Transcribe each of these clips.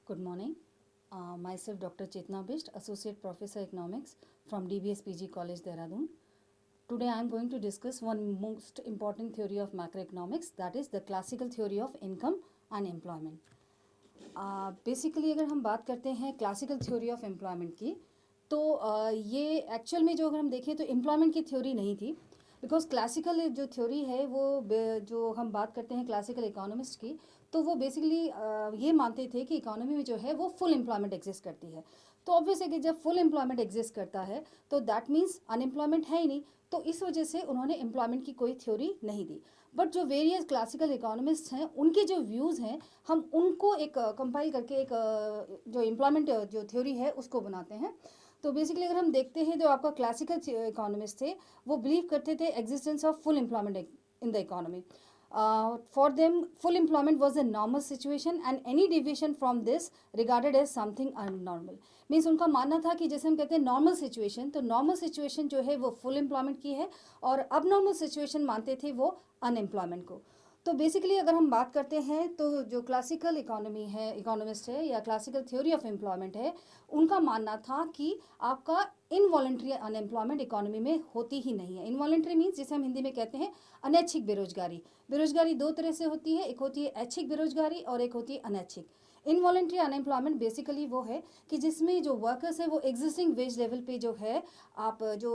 Good morning. Myself Dr. Chetna Bisht, Associate Professor Economics from DBS PG College, Dehradun. Today I am going to discuss one most important theory of macroeconomics, that is the classical theory of income and employment. Basically अगर हम बात करते हैं classical theory of employment की, तो ये actual में जो अगर हम देखें तो एम्प्लॉयमेंट की थ्योरी नहीं थी, बिकॉज क्लासिकल जो थ्योरी है वो जो हम बात करते हैं क्लासिकल इकोनॉमिस्ट की, तो वो बेसिकली ये मानते थे कि इकोनॉमी में जो है वो फुल एम्प्लॉयमेंट एग्जिस्ट करती है। तो ऑब्वियस है कि जब फुल एम्प्लॉयमेंट एग्जिस्ट करता है तो दैट मीन्स अनएम्प्लॉयमेंट है ही नहीं, तो इस वजह से उन्होंने एम्प्लॉयमेंट की कोई थ्योरी नहीं दी। बट जो वेरियस क्लासिकल इकोनॉमिस्ट हैं उनके जो व्यूज़ हैं, हम उनको एक कंपाइल करके एक जो एम्प्लॉयमेंट जो थ्योरी है उसको बनाते हैं। तो बेसिकली अगर हम देखते हैं, जो आपका क्लासिकल इकोनॉमिस्ट थे वो बिलीव करते थे existence of full employment in the economy. For them, full employment was a normal situation and any deviation from this regarded as something abnormal. Means उनका मानना था कि जैसे हम कहते हैं नॉर्मल सिचुएशन, तो नॉर्मल सिचुएशन जो है वो फुल एम्प्लॉयमेंट की है, और अब नॉर्मल सिचुएशन मानते थे वो अनएम्प्लॉयमेंट को। तो बेसिकली अगर हम बात करते हैं तो जो क्लासिकल इकोनॉमी है, इकोनॉमिस्ट है या क्लासिकल थ्योरी ऑफ एम्प्लॉयमेंट है, उनका मानना था कि आपका इनवॉलेंट्री अनएम्प्लॉयमेंट इकोनॉमी में होती ही नहीं है। इनवॉलेंट्री मीन्स जिसे हम हिंदी में कहते हैं अनैच्छिक बेरोजगारी। बेरोजगारी दो तरह से होती है, एक होती है ऐच्छिक बेरोजगारी और एक होती है अनैच्छिक। इनवॉलेंट्री अनएम्प्लॉयमेंट बेसिकली वो है कि जिसमें जो वर्कर्स है वो एग्जिस्टिंग वेज लेवल पे जो है आप जो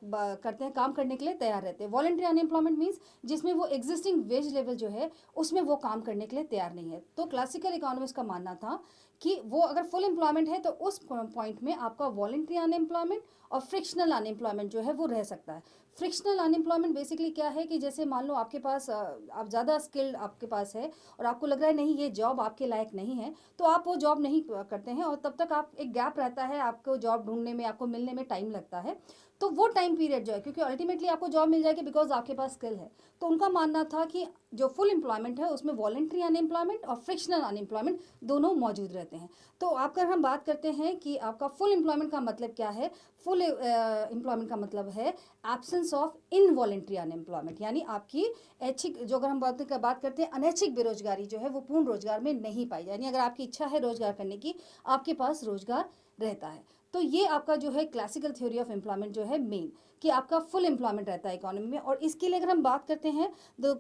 करते हैं काम करने के लिए तैयार रहते हैं। वॉलेंट्री अनएम्प्लॉयमेंट मीन्स जिसमें वो एग्जिस्टिंग वेज लेवल जो है उसमें वो काम करने के लिए तैयार नहीं है। तो क्लासिकल इकोनॉमिस्ट का मानना था कि वो अगर फुल एम्प्लॉयमेंट है तो उस पॉइंट में आपका वॉलेंट्री अनएम्प्लॉयमेंट और फ्रिक्शनल अनएम्प्लॉयमेंट जो है वो रह सकता है। फ्रिक्शनल अनएम्प्लॉयमेंट बेसिकली क्या है कि जैसे मान लो आपके पास आप ज़्यादा स्किल्ड आपके पास है और आपको लग रहा है नहीं ये जॉब आपके लायक नहीं है, तो आप वो जॉब नहीं करते हैं, और तब तक आप एक गैप रहता है, आपको जॉब ढूंढने में, आपको मिलने में टाइम लगता है। तो वो टाइम पीरियड जो है, क्योंकि अल्टीमेटली आपको जॉब मिल जाएगी बिकॉज आपके पास स्किल है, तो उनका मानना था कि जो फुल एम्प्लॉयमेंट है उसमें वॉलेंट्री अनएम्प्लॉयमेंट और फ्रिक्शनल अनएम्प्लॉयमेंट दोनों मौजूद रहते हैं। तो आप अगर हम बात करते हैं कि आपका फुल एम्प्लॉयमेंट का मतलब क्या है, फुल एम्प्लॉयमेंट का मतलब है एब्सेंस ऑफ इनवॉलेंट्री अनएम्प्लॉयमेंट, यानी आपकी ऐच्छिक जो अगर हम बात करते हैं अनैच्छिक बेरोजगारी जो है वो पूर्ण रोजगार में नहीं पाई, यानी अगर आपकी इच्छा है रोजगार करने की, आपके पास रोजगार रहता है। तो ये आपका जो है क्लासिकल थ्योरी ऑफ एम्प्लॉयमेंट जो है मेन, कि आपका फुल एम्प्लॉयमेंट रहता है इकोनॉमी में। और इसके लिए अगर हम बात करते हैं तो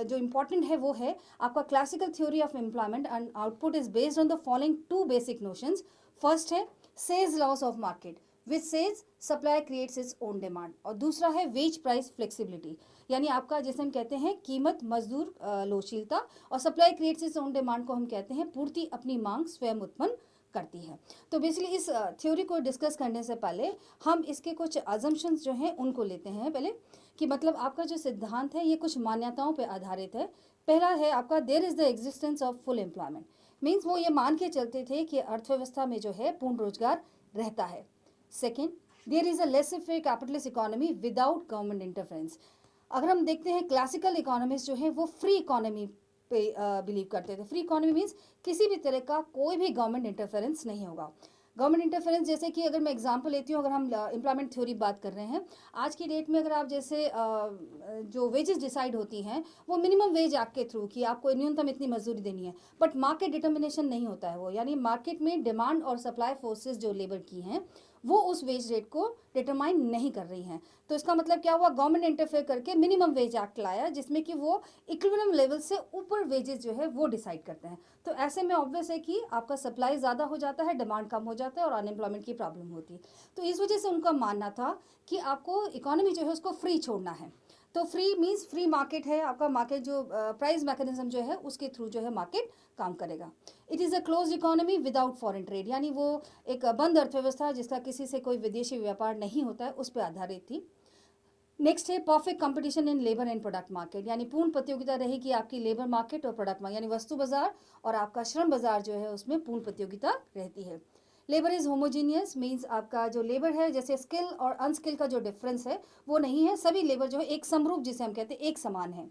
जो इम्पॉर्टेंट है वो है आपका classical theory of employment and output is based on the following two basic notions. First है says laws of market, which says supply creates its own demand, और दूसरा है वेज प्राइस फ्लेक्सिबिलिटी, यानी आपका जैसे हम कहते हैं कीमत मजदूर लोचीलता, और supply creates its own demand को हम कहते हैं पूर्ति अपनी मांग स्वयं उत्पन्न करती है। तो बेसिकली इस थ्योरी को डिस्कस करने से पहले हम इसके कुछ अजम्पशंस जो हैं उनको लेते हैं पहले, कि मतलब आपका जो सिद्धांत है ये कुछ मान्यताओं पर आधारित है। पहला है आपका there is the existence of full employment, means वो ये मान के चलते थे कि अर्थव्यवस्था में जो है पूर्ण रोजगार रहता है। Second, there is a laissez capitalist economy without government interference. अगर हम देखते हैं क्लासिकल इकोनॉमिस्ट जो है वो फ्री इकोनॉमी पे बिलीव करते थे। फ्री इकोनॉमी मीन्स किसी भी तरह का कोई भी गवर्नमेंट इंटरफेरेंस नहीं होगा। गवर्नमेंट इंटरफेरेंस जैसे कि अगर मैं एग्जांपल लेती हूँ, अगर हम एम्प्लॉयमेंट थ्योरी बात कर रहे हैं, आज की डेट में अगर आप जैसे जो वेजेस डिसाइड होती हैं वो मिनिमम वेज एक्ट के थ्रू, कि आपको न्यूनतम इतनी मजदूरी देनी है, बट मार्केट डिटर्मिनेशन नहीं होता है वो, यानी मार्केट में डिमांड और सप्लाई फोर्सेस जो लेबर की हैं वो उस वेज रेट को डिटरमाइन नहीं कर रही हैं। तो इसका मतलब क्या हुआ, गवर्नमेंट इंटरफेयर करके मिनिमम वेज एक्ट लाया जिसमें कि वो इक्विलिब्रियम लेवल से ऊपर वेजेस जो है वो डिसाइड करते हैं। तो ऐसे में ऑब्वियस है कि आपका सप्लाई ज़्यादा हो जाता है, डिमांड कम हो जाता है और अनएम्प्लॉयमेंट की प्रॉब्लम होती है। तो इस वजह से उनका मानना था कि आपको इकोनॉमी जो है उसको फ्री छोड़ना है। तो फ्री मीन्स फ्री मार्केट है आपका, मार्केट जो प्राइस मैकेनिज्म जो है उसके थ्रू जो है मार्केट काम करेगा। It is a close economy without foreign trade, यानी वो एक बंद अर्थव्यवस्था जिसका किसी से कोई विदेशी व्यापार नहीं होता है उस पर आधारित थी। नेक्स्ट है perfect competition in labour and product market, यानी पूर्ण प्रतियोगिता रहेगी आपकी लेबर मार्केट और प्रोडक्ट मार्केट, यानी वस्तु बाजार और आपका श्रम बाजार जो है उसमें पूर्ण प्रतियोगिता रहती है। लेबर इज होमोजीनियस मीन्स आपका जो लेबर है जैसे स्किल और अनस्किल का जो डिफरेंस है वो नहीं है, सभी लेबर जो है एक समरूप जिसे हम कहते हैं एक समान है।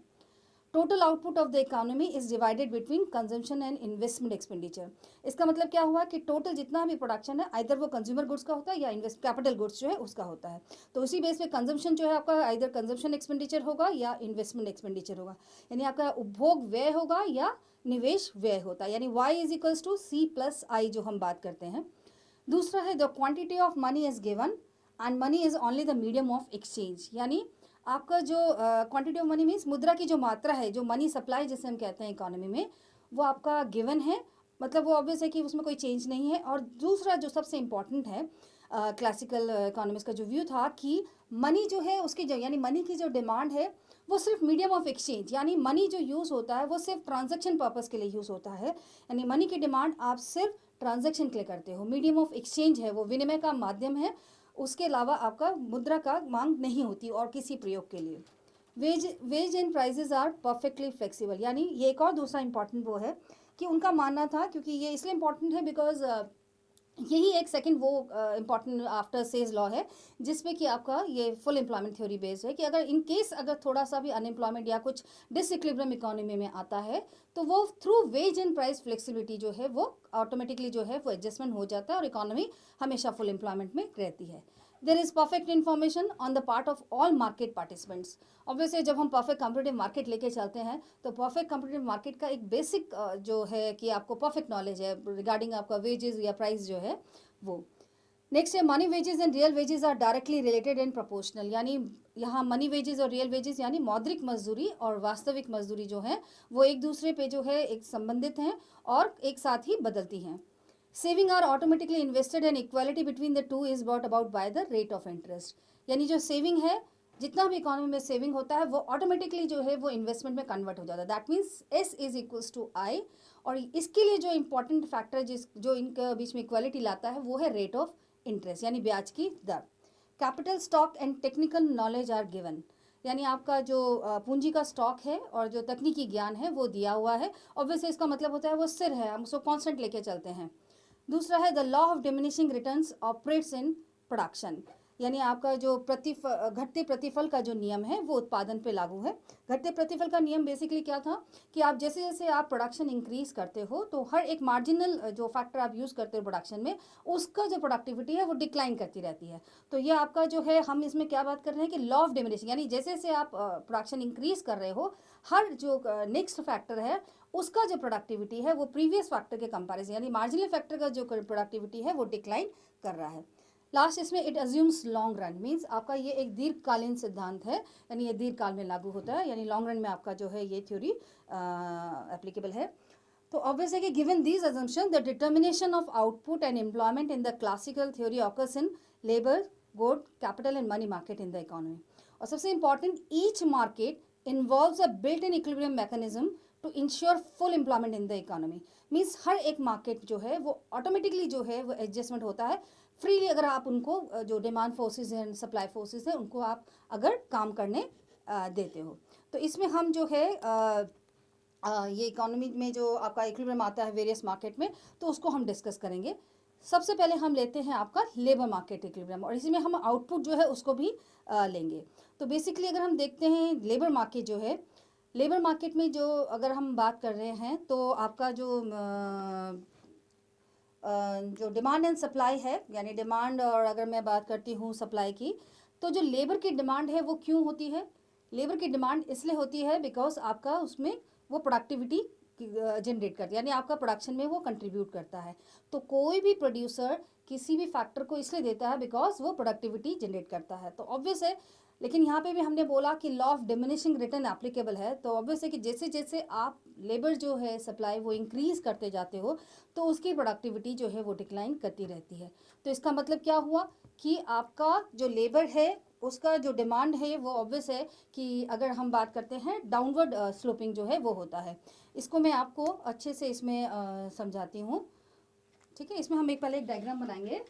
Total output of the economy is divided between consumption and investment expenditure. इसका मतलब क्या हुआ कि टोटल जितना भी प्रोडक्शन है आइदर वो कंज्यूमर गुड्स का होता है या इन्वेस्ट कैपिटल गुड्स जो है उसका होता है। तो उसी बेस पे कंजम्पशन जो है आपका आइदर कंजम्पशन एक्सपेंडिचर होगा या इन्वेस्टमेंट एक्सपेंडिचर होगा, यानी आपका उपभोग व्यय होगा या निवेश व्यय होता है, यानी y is equals to C plus I जो हम बात करते हैं। दूसरा है the quantity of money is given and money is only the medium of exchange, यानी आपका जो क्वांटिटी ऑफ मनी मीन्स मुद्रा की जो मात्रा है, जो मनी सप्लाई जिसे हम कहते हैं इकोनॉमी में, वो आपका गिवन है, मतलब वो ऑब्वियस है कि उसमें कोई चेंज नहीं है। और दूसरा जो सबसे इम्पॉर्टेंट है क्लासिकल इकोनॉमिक्स का जो व्यू था कि मनी जो है उसकी जो यानी मनी की जो डिमांड है वो सिर्फ मीडियम ऑफ एक्सचेंज, यानी मनी जो यूज़ होता है वो सिर्फ ट्रांजैक्शन पर्पस के लिए यूज़ होता है, यानी मनी की डिमांड आप सिर्फ ट्रांजैक्शन के लिए करते हो, मीडियम ऑफ एक्सचेंज है, वो विनिमय का माध्यम है, उसके अलावा आपका मुद्रा का मांग नहीं होती और किसी प्रयोग के लिए। Wage and prices are perfectly flexible, यानी ये एक और दूसरा इंपॉर्टेंट वो है कि उनका मानना था, क्योंकि ये इसलिए इंपॉर्टेंट है बिकॉज यही एक सेकंड वो इम्पॉर्टेंट आफ्टर सेज लॉ है जिसमें कि आपका ये फुल एम्प्लॉयमेंट थ्योरी बेस्ड है कि अगर इन केस अगर थोड़ा सा भी अनएम्प्लॉयमेंट या कुछ डिसइक्विलिब्रियम इकोनॉमी में आता है तो वो through wage and price flexibility जो है वो ऑटोमेटिकली जो है वो एडजस्टमेंट हो जाता है और इकोनॉमी हमेशा फुल एम्प्लॉयमेंट में रहती है। There is perfect information on the part of all market participants. Obviously जब हम परफेक्ट कॉम्पिटिटिव मार्केट लेके चलते हैं तो परफेक्ट कॉम्पिटिटिव मार्केट का एक बेसिक जो है कि आपको परफेक्ट नॉलेज है रिगार्डिंग आपका वेजेस या प्राइस जो है वो। नेक्स्ट है money wages and real wages are directly related and proportional, यानी यहाँ मनी वेजेस और रियल वेजेस यानी मौद्रिक मजदूरी और वास्तविक मजदूरी जो है वो एक दूसरे पे जो है एक संबंधित हैं और एक साथ ही बदलती हैं। Saving are automatically invested and equality between the two is brought about by the rate of interest, यानी जो सेविंग है जितना भी इकोनॉमी में सेविंग होता है वो ऑटोमेटिकली जो है वो इन्वेस्टमेंट में कन्वर्ट हो जाता है, that means S is equals to I. और इसके लिए जो इंपॉर्टेंट फैक्टर जिस जो इनके बीच में इक्वालिटी लाता है वो है रेट ऑफ इंटरेस्ट, यानी ब्याज की दर। Capital stock and technical knowledge are given, यानी आपका जो पूंजी का स्टॉक है और जो तकनीकी ज्ञान है वो दिया हुआ है, ऑब्वियसली इसका मतलब होता है वो स्थिर है, हम उसको कांस्टेंट लेके चलते हैं। दूसरा है the law of diminishing returns operates in production, यानी आपका जो घटते प्रतिफल का जो नियम है वो उत्पादन पे लागू है। घटते प्रतिफल का नियम बेसिकली क्या था कि आप जैसे जैसे आप प्रोडक्शन इंक्रीज करते हो तो हर एक मार्जिनल जो फैक्टर आप यूज़ करते हो प्रोडक्शन में उसका जो प्रोडक्टिविटी है वो डिक्लाइन करती रहती है। तो ये आपका जो है हम इसमें क्या बात कर रहे हैं कि लॉ ऑफ डिमिनिशिंग, यानी जैसे जैसे आप प्रोडक्शन इंक्रीज कर रहे हो हर जो नेक्स्ट फैक्टर है उसका जो प्रोडक्टिविटी है वो प्रीवियस फैक्टर के कंपैरिजन यानी मार्जिनल फैक्टर का जो प्रोडक्टिविटी है वो डिक्लाइन कर रहा है। लास्ट इसमें it assumes long run means आपका ये एक दीर्घकालीन सिद्धांत है, यानी ये दीर्घकाल में लागू होता है, यानी लॉन्ग रन में आपका जो है ये थ्योरी एप्लीकेबल है। तो ऑब्वियस है कि given these assumption the determination of output and employment in the classical theory occurs in labour good capital and money market in the economy. और सबसे important each market involves a built in equilibrium mechanism to ensure full employment in the economy, means हर एक मार्केट जो है वो automatically जो है वो एडजस्टमेंट होता है फ्रीली, अगर आप उनको जो डिमांड फोर्सेस हैं सप्लाई फोर्सेस हैं उनको आप अगर काम करने देते हो। तो इसमें हम जो है ये इकोनॉमी में जो आपका इक्विलिब्रियम आता है वेरियस मार्केट में तो उसको हम डिस्कस करेंगे। सबसे पहले हम लेते हैं आपका लेबर मार्केट इक्विलिब्रियम और इसी में हम आउटपुट जो है उसको भी लेंगे। तो बेसिकली अगर हम देखते हैं लेबर मार्केट जो है, लेबर मार्केट में जो अगर हम बात कर रहे हैं तो आपका जो डिमांड एंड सप्लाई है, यानी डिमांड और अगर मैं बात करती हूँ सप्लाई की, तो जो लेबर की डिमांड है वो क्यों होती है? लेबर की डिमांड इसलिए होती है बिकॉज आपका उसमें वो प्रोडक्टिविटी जनरेट करती है, यानी आपका प्रोडक्शन में वो कंट्रीब्यूट करता है। तो कोई भी प्रोड्यूसर किसी भी फैक्टर को इसलिए देता है बिकॉज वो प्रोडक्टिविटी जनरेट करता है, तो ऑब्वियस है। लेकिन यहाँ पे भी हमने बोला कि law of diminishing return applicable है, तो ऑब्वियस है कि जैसे जैसे आप लेबर जो है सप्लाई वो इंक्रीज करते जाते हो तो उसकी प्रोडक्टिविटी जो है वो डिक्लाइन करती रहती है। तो इसका मतलब क्या हुआ कि आपका जो लेबर है उसका जो डिमांड है वो ऑब्वियस है कि अगर हम बात करते हैं डाउनवर्ड स्लोपिंग जो है वो होता है। इसको मैं आपको अच्छे से इसमें समझाती हूँ, ठीक है। इसमें हम पहले एक डायग्राम बनाएंगे।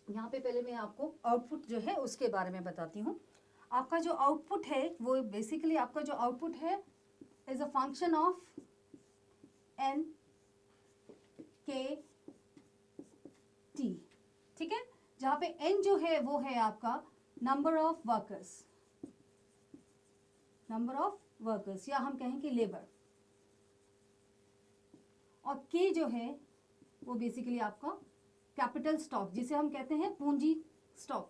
यहाँ पे पहले मैं आपको आउटपुट जो है उसके बारे में बताती हूँ। आपका जो आउटपुट है वो बेसिकली आपका जो आउटपुट है is a function of N K T, ठीक है, जहाँ पे एन जो है वो है आपका नंबर ऑफ वर्कर्स या हम कहें कि लेबर, और के जो है वो बेसिकली आपका कैपिटल स्टॉक जिसे हम कहते हैं पूंजी स्टॉक,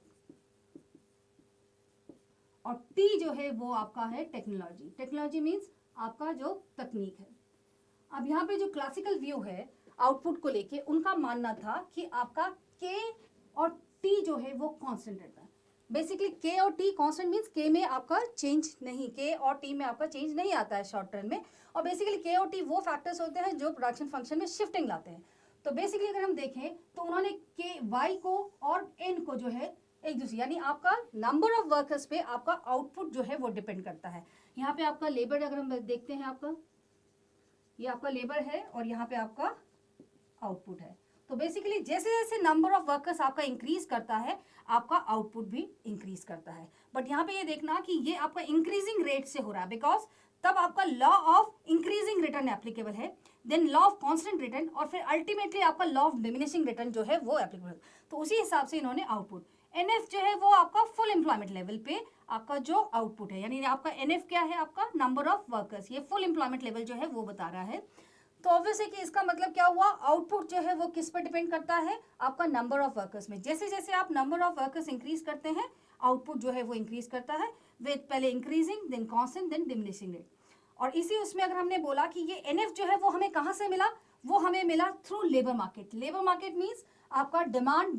और टी जो है वो आपका है टेक्नोलॉजी मीन्स आपका जो तकनीक है। अब यहाँ पे जो क्लासिकल व्यू है आउटपुट को लेके, उनका मानना था कि आपका के और टी जो है वो कांस्टेंट रहता है। बेसिकली के और टी कांस्टेंट मीन्स के में आपका चेंज नहीं, के और टी में आपका चेंज नहीं आता है शॉर्ट टर्म में, और बेसिकली के और टी वो फैक्टर्स होते हैं जो प्रोडक्शन फंक्शन में शिफ्टिंग लाते हैं। तो बेसिकली अगर हम देखें तो उन्होंने के वाई को और एन को जो है एक दूसरे, यानी आपका नंबर ऑफ वर्कर्स पे आपका आउटपुट जो है वो डिपेंड करता है। यहाँ पे आपका लेबर अगर हम देखते हैं, आपका ये आपका लेबर है और यहाँ पे आपका आउटपुट है। तो बेसिकली जैसे जैसे नंबर ऑफ वर्कर्स आपका इंक्रीज करता है आपका आउटपुट भी इंक्रीज करता है। बट यहाँ पे ये देखना कि ये आपका इंक्रीजिंग रेट से हो रहा है, बिकॉज तब आपका law of increasing return applicable है, then law of constant return, और फिर अल्टीमेटली आपका लॉ ऑफ डिमिनिशिंग रिटर्न जो है वो एप्लीकेबल। तो उसी हिसाब से इन्होंने आउटपुट एनएफ जो है वो आपका फुल एम्प्लॉयमेंट लेवल पे आपका जो आउटपुट है, यानी आपका एनएफ क्या है, आपका नंबर ऑफ वर्कर्स, ये फुल एम्प्लॉयमेंट लेवल जो है वो बता रहा है। तो ऑब्वियस है कि इसका मतलब क्या हुआ, आउटपुट जो है वो किस पर डिपेंड करता है, आपका नंबर ऑफ वर्कर्स में। जैसे जैसे आप नंबर ऑफ वर्कर्स इंक्रीज करते हैं आउटपुट जो है वो इंक्रीज करता है, विद पहले increasing then constant then diminishing rate. और इसी उसमें अगर हमने बोला कि ये एनएफ जो है वो हमें कहाँ से मिला, वो हमें मिला through labour market. Labour market means आपका demand,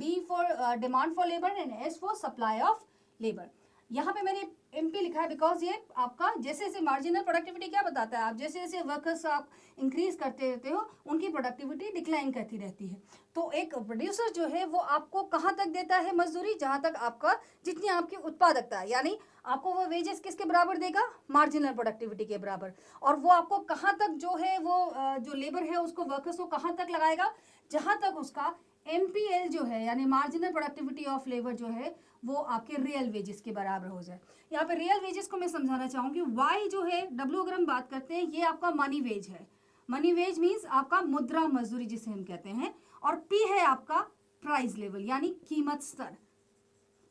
demand for labour and S for supply of labour. यहाँ पे मैंने एमपी लिखा है बिकॉज ये आपका जैसे जैसे मार्जिनल प्रोडक्टिविटी क्या बताता है, आप जैसे जैसे वर्कर्स आप इंक्रीज करते रहते हो उनकी प्रोडक्टिविटी डिक्लाइन करती रहती है। तो एक प्रोड्यूसर जो है वो आपको कहाँ तक देता है मजदूरी, जहाँ तक आपका जितनी आपकी उत्पादकता है, यानी आपको वो वेजेस किसके बराबर देगा, मार्जिनल प्रोडक्टिविटी के बराबर। और वो आपको कहाँ तक जो है वो जो लेबर है उसको, वर्कर्स को कहाँ तक लगाएगा, जहाँ तक उसका MPL जो है यानी मार्जिनल प्रोडक्टिविटी ऑफ लेबर जो है वो आपके रियल वेजेस के बराबर हो जाए। यहाँ पे रियल वेजेस को मैं समझाना चाहूँगी। वाई जो है, डब्ल्यू अगर हम बात करते हैं, ये आपका मनी वेज है। मनी वेज मीन्स आपका मुद्रा मजदूरी जिसे हम कहते हैं, और पी है आपका प्राइस लेवल यानी कीमत स्तर।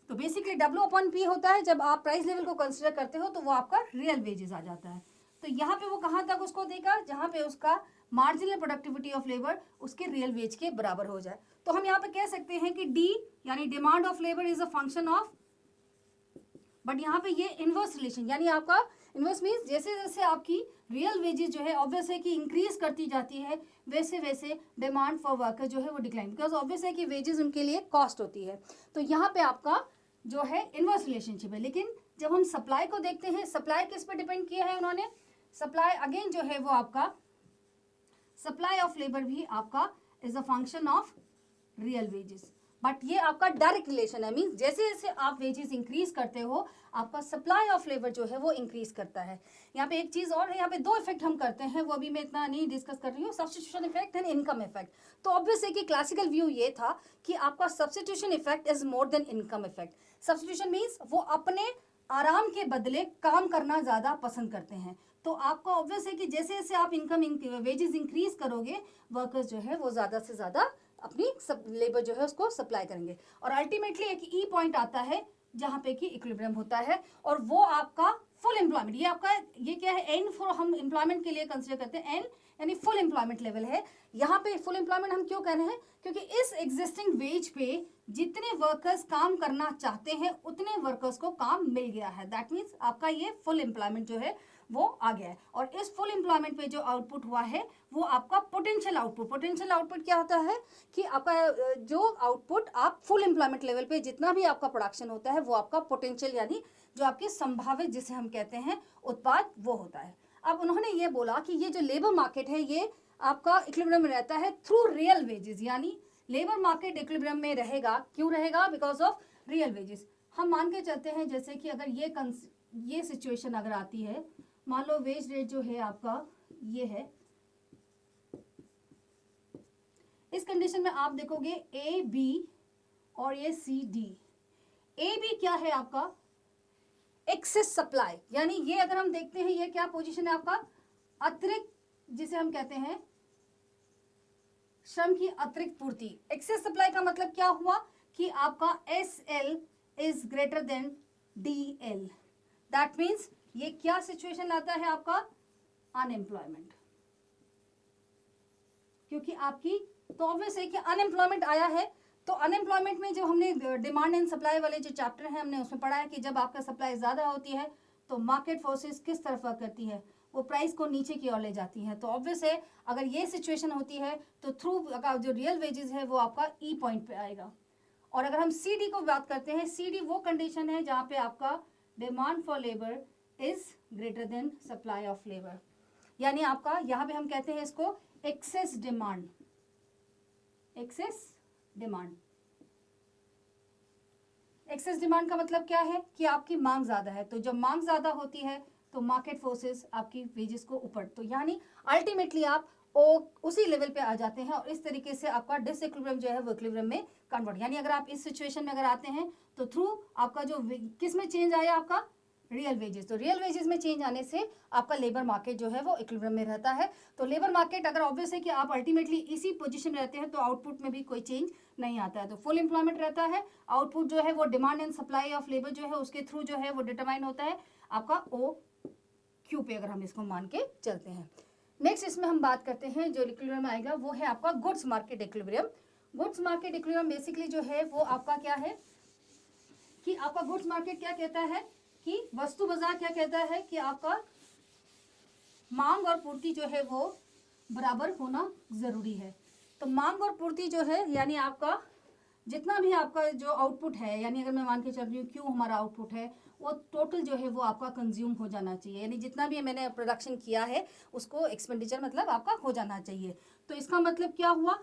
तो बेसिकली W/P होता है, जब आप प्राइस लेवल को कंसिडर करते हो तो वो आपका रियल वेजेस आ जाता है। तो यहाँ पे वो कहाँ तक उसको देगा, जहाँ पे उसका मार्जिनल प्रोडक्टिविटी ऑफ लेबर उसके रियल वेज के बराबर हो जाए। तो हम यहाँ पे कह सकते हैं कि डी यानी demand of labour is a function of, but यहाँ पे ये इनवर्स रिलेशन, यानी आपका इनवर्स मीन्स जैसे जैसे आपकी रियल वेजेस जो है ऑब्वियस है कि इंक्रीज करती जाती है, वैसे वैसे डिमांड फॉर वर्कर जो है वो डिक्लाइन, बिकॉज ऑब्वियस है कि वेजेस उनके लिए कॉस्ट होती है। तो यहाँ पे आपका जो है इनवर्स रिलेशनशिप है। लेकिन जब हम सप्लाई को देखते हैं, सप्लाई किस पर डिपेंड किया है उन्होंने, सप्लाई अगेन जो है वो आपका सप्लाई ऑफ लेबर भी आपका is a function of real wages, but ये आपका डायरेक्ट रिलेशन है, मीन्स जैसे जैसे आप वेजेस इंक्रीज करते हो आपका सप्लाई ऑफ लेबर जो है वो इंक्रीज करता है। यहाँ पे एक चीज और है, यहाँ पे दो इफेक्ट हम करते हैं, वो अभी मैं इतना नहीं डिस्कस कर रही हूँ, substitution effect and income effect. तो ऑब्वियस है कि क्लासिकल व्यू ये था कि आपका substitution effect is more than income effect. Substitution means वो अपने आराम के बदले काम करना ज्यादा पसंद करते हैं। तो आपको ऑब्वियस है कि जैसे जैसे आप इनकम वेजेस इंक्रीज करोगे वर्कर्स जो है वो ज्यादा से ज्यादा अपनी लेबर जो है उसको सप्लाई करेंगे, और अल्टीमेटली एक ई पॉइंट आता है जहां पे कि इक्विलिब्रियम होता है, और वो आपका फुल एम्प्लॉयमेंट, ये आपका ये क्या है, एन फॉर हम एम्प्लॉयमेंट के लिए कंसिडर करते हैं, एन यानी फुल एम्प्लॉयमेंट लेवल है। यहाँ पे फुल एम्प्लॉयमेंट हम क्यों कह रहे हैं, क्योंकि इस एग्जिस्टिंग वेज पे जितने वर्कर्स काम करना चाहते हैं उतने वर्कर्स को काम मिल गया है, दैट मीन्स आपका ये फुल एम्प्लॉयमेंट जो है वो आ गया है। और इस फुल एम्प्लॉयमेंट पे जो आउटपुट हुआ है वो आपका पोटेंशियल आउटपुट। पोटेंशियल आउटपुट क्या होता है कि आपका जो आउटपुट आप फुल एम्प्लॉयमेंट लेवल पे जितना भी आपका प्रोडक्शन होता है वो आपका पोटेंशियल यानी जो आपकी संभावित जिसे हम कहते हैं उत्पाद वो होता है। अब उन्होंने ये बोला कि ये जो लेबर मार्केट है ये आपका इक्विलिब्रियम में रहता है थ्रू रियल वेजेस, यानी लेबर मार्केट इक्विलिब्रियम में रहेगा, क्यों रहेगा, बिकॉज ऑफ रियल वेजेस। हम मान के चलते हैं जैसे कि अगर ये सिचुएशन अगर आती है, मान लो वेज रेट जो है आपका ये है, इस कंडीशन में आप देखोगे ए बी और ये सी डी। ए बी क्या है आपका? एक्सेस सप्लाई, यानी ये अगर हम देखते हैं ये क्या पोजीशन है आपका? अतिरिक्त, जिसे हम कहते हैं श्रम की अतिरिक्त पूर्ति। एक्सेस सप्लाई का मतलब क्या हुआ कि आपका S L is greater than D L. That means ये क्या सिचुएशन लाता है आपका? अनएम्प्लॉयमेंट। क्योंकि आपकी तो ऑब्वियस है कि अनएम्प्लॉयमेंट आया है, तो अनएम्प्लॉयमेंट में जो हमने डिमांड एंड सप्लाई वाले जो चैप्टर है हमने उसमें पढ़ा है कि जब आपका सप्लाई ज़्यादा होती है तो मार्केट फोर्सेस किस तरफ वर्क करती है? वो प्राइस को नीचे की ओर ले जाती है। तो ऑब्वियस है अगर ये सिचुएशन होती है तो थ्रू जो रियल वेजेस है वो आपका ई पॉइंट पे आएगा। और अगर हम सी डी को बात करते हैं, सी डी वो कंडीशन है जहाँ पे आपका demand for labour is greater than supply of labour, यानी आपका यहाँ पे हम कहते हैं इसको excess demand. Excess demand, excess demand का मतलब क्या है कि आपकी मांग ज्यादा है, तो जब मांग ज्यादा होती है तो मार्केट फोर्सेस आपकी वेजेस को ऊपर, तो यानी अल्टीमेटली आप उसी लेवल पे आ जाते हैं और इस तरीके से आपका डिसइक्विलिब्रियम जो है वो इक्विलिब्रियम में कन्वर्ट। यानी अगर आप इस सिचुएशन में अगर आते हैं तो थ्रू आपका जो किस में चेंज आया? आपका रियल वेजेस। तो रियल वेजेस में चेंज आने से आपका लेबर मार्केट जो है वो इक्विलिब्रियम में रहता है। तो लेबर मार्केट अगर ऑब्वियस है कि आप अल्टीमेटली इसी पोजीशन में रहते हैं तो आउटपुट में भी कोई चेंज नहीं आता है, तो फुल एम्प्लॉयमेंट रहता है। आउटपुट जो है वो demand and supply of labour जो है उसके थ्रू जो है वो डिटरमाइन होता है आपका ओ क्यू पे, अगर हम इसको मान के चलते हैं। नेक्स्ट इसमें हम बात करते हैं जो इक्विलिब्रियम आएगा वो है आपका goods market equilibrium. Goods market equilibrium basically जो है वो आपका क्या है कि आपका गुड्स मार्केट क्या कहता है कि वस्तु बाजार क्या कहता है कि आपका मांग और पूर्ति जो है वो बराबर होना जरूरी है। तो मांग और पूर्ति जो है यानी आपका जितना भी आपका जो आउटपुट है, यानी अगर मैं मान के चल रही हूँ क्यों हमारा आउटपुट है वो टोटल जो है वो आपका कंज्यूम हो जाना चाहिए, यानी जितना भी मैंने प्रोडक्शन किया है उसको एक्सपेंडिचर मतलब आपका हो जाना चाहिए। तो इसका मतलब क्या हुआ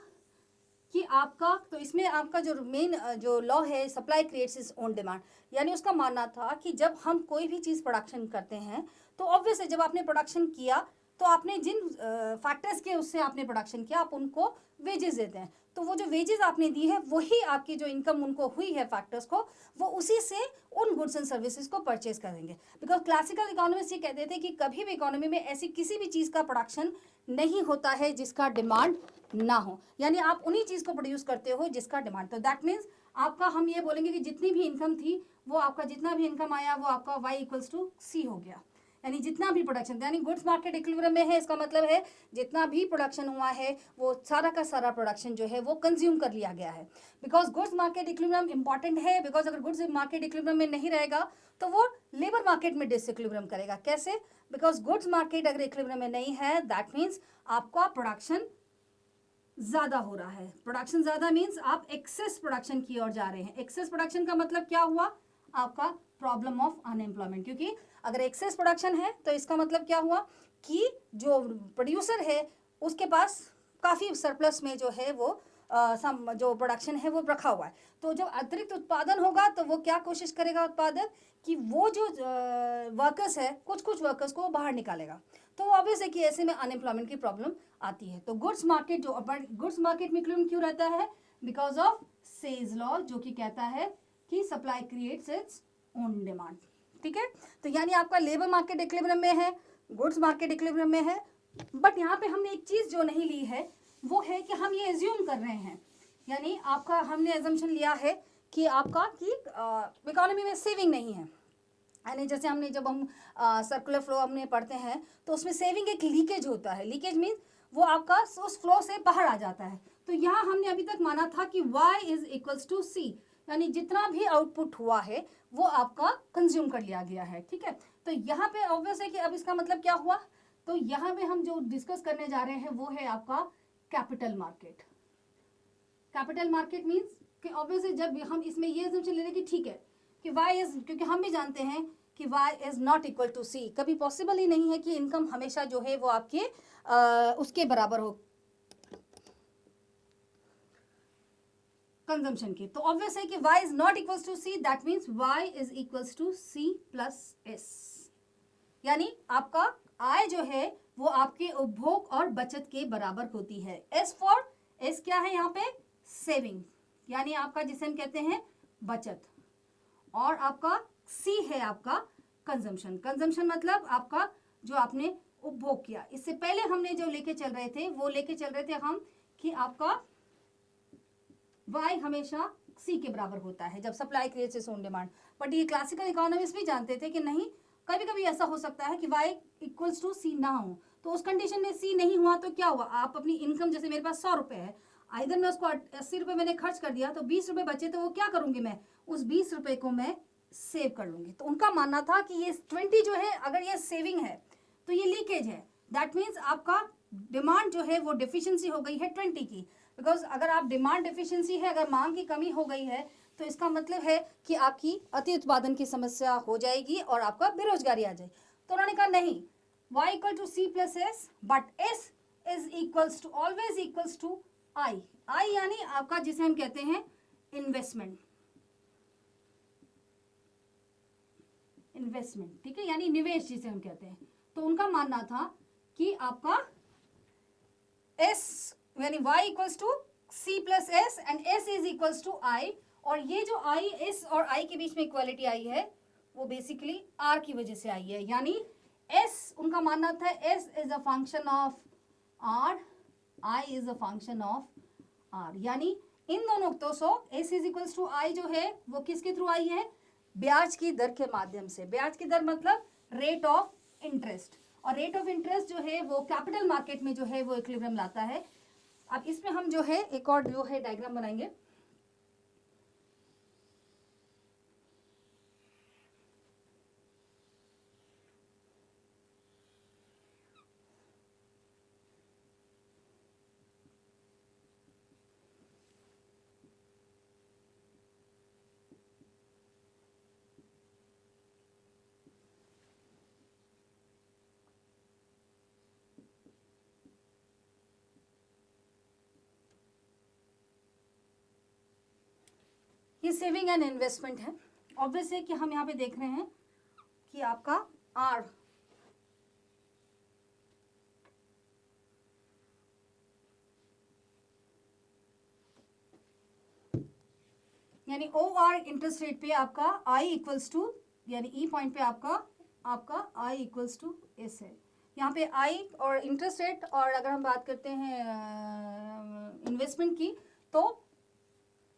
कि आपका, तो इसमें आपका जो मेन जो लॉ है supply creates is own demand, यानी उसका मानना था कि जब हम कोई भी चीज़ प्रोडक्शन करते हैं तो ऑब्वियस है जब आपने प्रोडक्शन किया तो आपने जिन फैक्टर्स के उससे आपने प्रोडक्शन किया आप उनको वेजेस देते हैं, तो वो जो वेजेस आपने दी है वही आपकी जो इनकम उनको हुई है फैक्टर्स को वो उसी से उन गुड्स एंड सर्विसेज को परचेज करेंगे। बिकॉज क्लासिकल इकोनॉमिस्ट ये कहते थे कि कभी भी इकोनॉमी में ऐसी किसी भी चीज़ का प्रोडक्शन नहीं होता है जिसका डिमांड ना हो, यानी आप उन्हीं चीज़ को प्रोड्यूस करते हो जिसका डिमांड। तो दैट मीन्स आपका हम ये बोलेंगे कि जितनी भी इनकम थी वो आपका जितना भी इनकम आया वो आपका y इक्वल्स टू सी हो गया, यानी जितना भी प्रोडक्शन, यानी गुड्स मार्केट इक्विलिब्रियम में है इसका मतलब है जितना भी प्रोडक्शन हुआ है वो सारा का सारा प्रोडक्शन जो है वो कंज्यूम कर लिया गया है। Because goods market equilibrium important है, बिकॉज अगर गुड्स मार्केट इक्विलिब्रियम में नहीं रहेगा तो वो लेबर मार्केट में डिसइक्विलिब्रियम करेगा। कैसे? बिकॉज गुड्स मार्केट अगर इक्विलिब्रियम में नहीं है दैट मीन्स आपका प्रोडक्शन ज़्यादा हो रहा है। प्रोडक्शन ज़्यादा मीन्स आप एक्सेस प्रोडक्शन की ओर जा रहे हैं। एक्सेस प्रोडक्शन का मतलब क्या हुआ? आपका प्रॉब्लम ऑफ अनएम्प्लॉयमेंट, क्योंकि अगर एक्सेस प्रोडक्शन है तो इसका मतलब क्या हुआ कि जो प्रोड्यूसर है उसके पास काफ़ी सरप्लस में जो है वो जो प्रोडक्शन है वो रखा हुआ है, तो जब अतिरिक्त उत्पादन होगा तो वो क्या कोशिश करेगा उत्पादक कि वो जो वर्कर्स है कुछ वर्कर्स को बाहर निकालेगा, तो ऑब्वियस है कि ऐसे में अनएम्प्लॉयमेंट की प्रॉब्लम आती है। तो गुड्स मार्केट जो गुड्स मार्केट में इक्विलिब्रियम क्यों रहता है? बिकॉज ऑफ सेज लॉ जो कि कहता है कि supply creates its own demand. ठीक है, तो यानी आपका लेबर मार्केट इक्विलिब्रियम में है, गुड्स मार्केट इक्विलिब्रियम में है, बट यहाँ पे हमने एक चीज़ जो नहीं ली है वो है कि हम ये एज्यूम कर रहे हैं, यानी आपका हमने एजम्पशन लिया है कि आपका कि इकोनॉमी में सेविंग नहीं है, यानी जैसे हमने जब हम सर्कुलर फ्लो हमने पढ़ते हैं तो उसमें सेविंग एक लीकेज होता है। लीकेज मीन्स वो आपका उस फ्लो से बाहर आ जाता है। तो यहाँ हमने अभी तक माना था कि y इज इक्वल्स टू सी, यानी जितना भी आउटपुट हुआ है वो आपका कंज्यूम कर लिया गया है। ठीक है, तो यहाँ पे ऑब्वियस है कि अब इसका मतलब क्या हुआ, तो यहाँ पे हम जो डिस्कस करने जा रहे हैं वो है आपका capital market. Capital market means कि ऑब्वियसली जब हम इसमें ये असम्पशन ले रहे हैं कि ठीक है कि y इज, क्योंकि हम भी जानते हैं कि y is not equal to c, कभी पॉसिबल ही नहीं है कि इनकम हमेशा जो है वो आपके उसके बराबर हो कंजम्पशन की। तो ऑब्वियस है कि y is not equals to c, that means y is equals to c plus s, यानी आपका आय जो है वो आपके उपभोग और बचत के बराबर होती है। S फॉर S क्या है यहाँ पे? सेविंग। यानी आपका जिसे हम कहते हैं बचत, और आपका सी है आपका कंजम्पशन। कंजम्पशन मतलब आपका जो आपने उपभोग किया। इससे पहले हमने जो लेके चल रहे थे वो लेके चल रहे थे हम कि आपका y हमेशा c के बराबर होता है जब supply creates its own demand. But ये क्लासिकल इकोनॉमिस्ट भी जानते थे कि नहीं, कभी कभी ऐसा हो सकता है कि y इक्वल्स टू c ना हो। तो उस कंडीशन में c नहीं हुआ तो क्या हुआ, आप अपनी इनकम, जैसे मेरे पास 100 रुपए है, इधर मैं उसको 80 रुपए मैंने खर्च कर दिया, तो 20 रुपए बचे, तो वो क्या करूंगी मैं, उस 20 रुपए को मैं सेव कर लूंगी। तो उनका मानना था कि ये 20 जो है अगर ये सेविंग है तो ये लीकेज है। दैट मीन्स आपका डिमांड जो है वो डिफिशियंसी हो गई है 20 की। बिकॉज अगर आप डिमांड डिफिशियंसी है, अगर मांग की कमी हो गई है, तो इसका मतलब है कि आपकी अति उत्पादन की समस्या हो जाएगी और आपका बेरोजगारी आ जाएगी। तो उन्होंने कहा नहीं, y equal to C plus S, but S is equals to always equals to I. I यानी आपका जिसे हम कहते हैं इन्वेस्टमेंट, इन्वेस्टमेंट, ठीक है, यानी निवेश जिसे हम कहते हैं। तो उनका मानना था कि आपका s यानी y equals to c plus S and s is equals to i, और ये जो i, s और i के बीच में इक्वालिटी आई है वो बेसिकली r की वजह से आई है। यानी s, उनका मानना था s is a function of r, i is a function of r, यानी इन दोनों तो s is equals to i जो है वो किसके थ्रू आई है, ब्याज की दर के माध्यम से। ब्याज की दर मतलब रेट ऑफ इंटरेस्ट, और रेट ऑफ इंटरेस्ट जो है वो कैपिटल मार्केट में जो है वो इक्विलिब्रियम लाता है। अब इसमें हम जो है एक और जो है डायग्राम बनाएंगे। ये सेविंग एंड इन्वेस्टमेंट है। ऑब्वियस है कि हम यहाँ पे देख रहे हैं कि आपका आर यानी ओ आर इंटरेस्ट रेट पे आपका आई इक्वल्स टू, यानी ई पॉइंट पे आपका आई इक्वल्स टू एस है। यहाँ पे आई और इंटरेस्ट रेट, और अगर हम बात करते हैं इन्वेस्टमेंट की, तो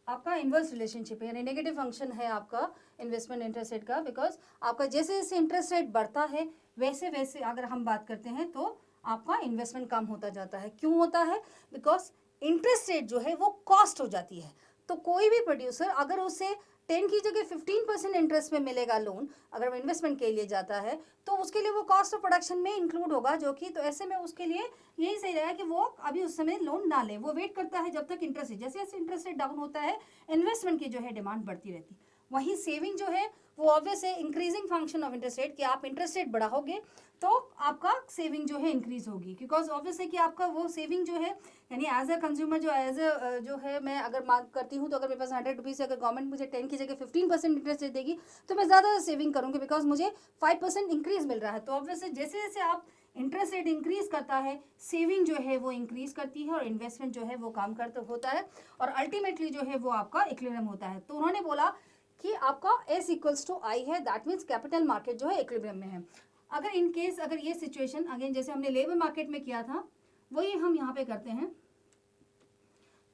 आपका इन्वर्स रिलेशनशिप है, यानी नेगेटिव फंक्शन है आपका इन्वेस्टमेंट इंटरेस्ट रेट का। बिकॉज आपका जैसे जैसे इंटरेस्ट रेट बढ़ता है वैसे वैसे अगर हम बात करते हैं तो आपका इन्वेस्टमेंट कम होता जाता है। क्यों होता है, बिकॉज इंटरेस्ट रेट जो है वो कॉस्ट हो जाती है। तो कोई भी प्रोड्यूसर अगर उसे 10 की जगह 15% इंटरेस्ट में मिलेगा लोन, अगर वो इन्वेस्टमेंट के लिए जाता है, तो उसके लिए वो कॉस्ट ऑफ प्रोडक्शन में इंक्लूड होगा, जो कि तो ऐसे में उसके लिए यही सही रहेगा कि वो अभी उस समय लोन ना ले, वो वेट करता है जब तक इंटरेस्ट रेट, जैसे जैसे इंटरेस्ट रेट डाउन होता है इन्वेस्टमेंट की जो है डिमांड बढ़ती रहती है। वहीं सेविंग जो है वो ऑब्वियस है increasing function of interest rate, कि आप इंटरेस्ट रेट बढ़ाओगे तो आपका सेविंग जो है इंक्रीज होगी। बिकॉज ऑब्वियस है कि आपका वो सेविंग जो है, यानी एज अ कंज्यूमर जो एज अ जो है मैं अगर मांग करती हूँ, तो अगर मेरे पास 100 रुपीज़ है, अगर गवर्नमेंट मुझे 10 की जगह 15% इंटरेस्ट रेट देगी तो मैं ज़्यादा सेविंग करूँगी, बिकॉज मुझे 5% इंक्रीज मिल रहा है। तो ऑब्वियस है जैसे जैसे आप इंटरेस्ट रेट इंक्रीज करता है, सेविंग जो है वो इंक्रीज करती है, और इन्वेस्टमेंट जो है वो काम करता होता है, और अल्टीमेटली जो है वो आपका इक्विलिब्रियम होता है। तो उन्होंने बोला कि आपका S इक्वल्स टू आई है, दैट मीन्स कैपिटल मार्केट जो है इक्विलिब्रियम में है। अगर इन केस अगर ये सिचुएशन अगेन जैसे हमने लेबर मार्केट में किया था, वही हम यहाँ पे करते हैं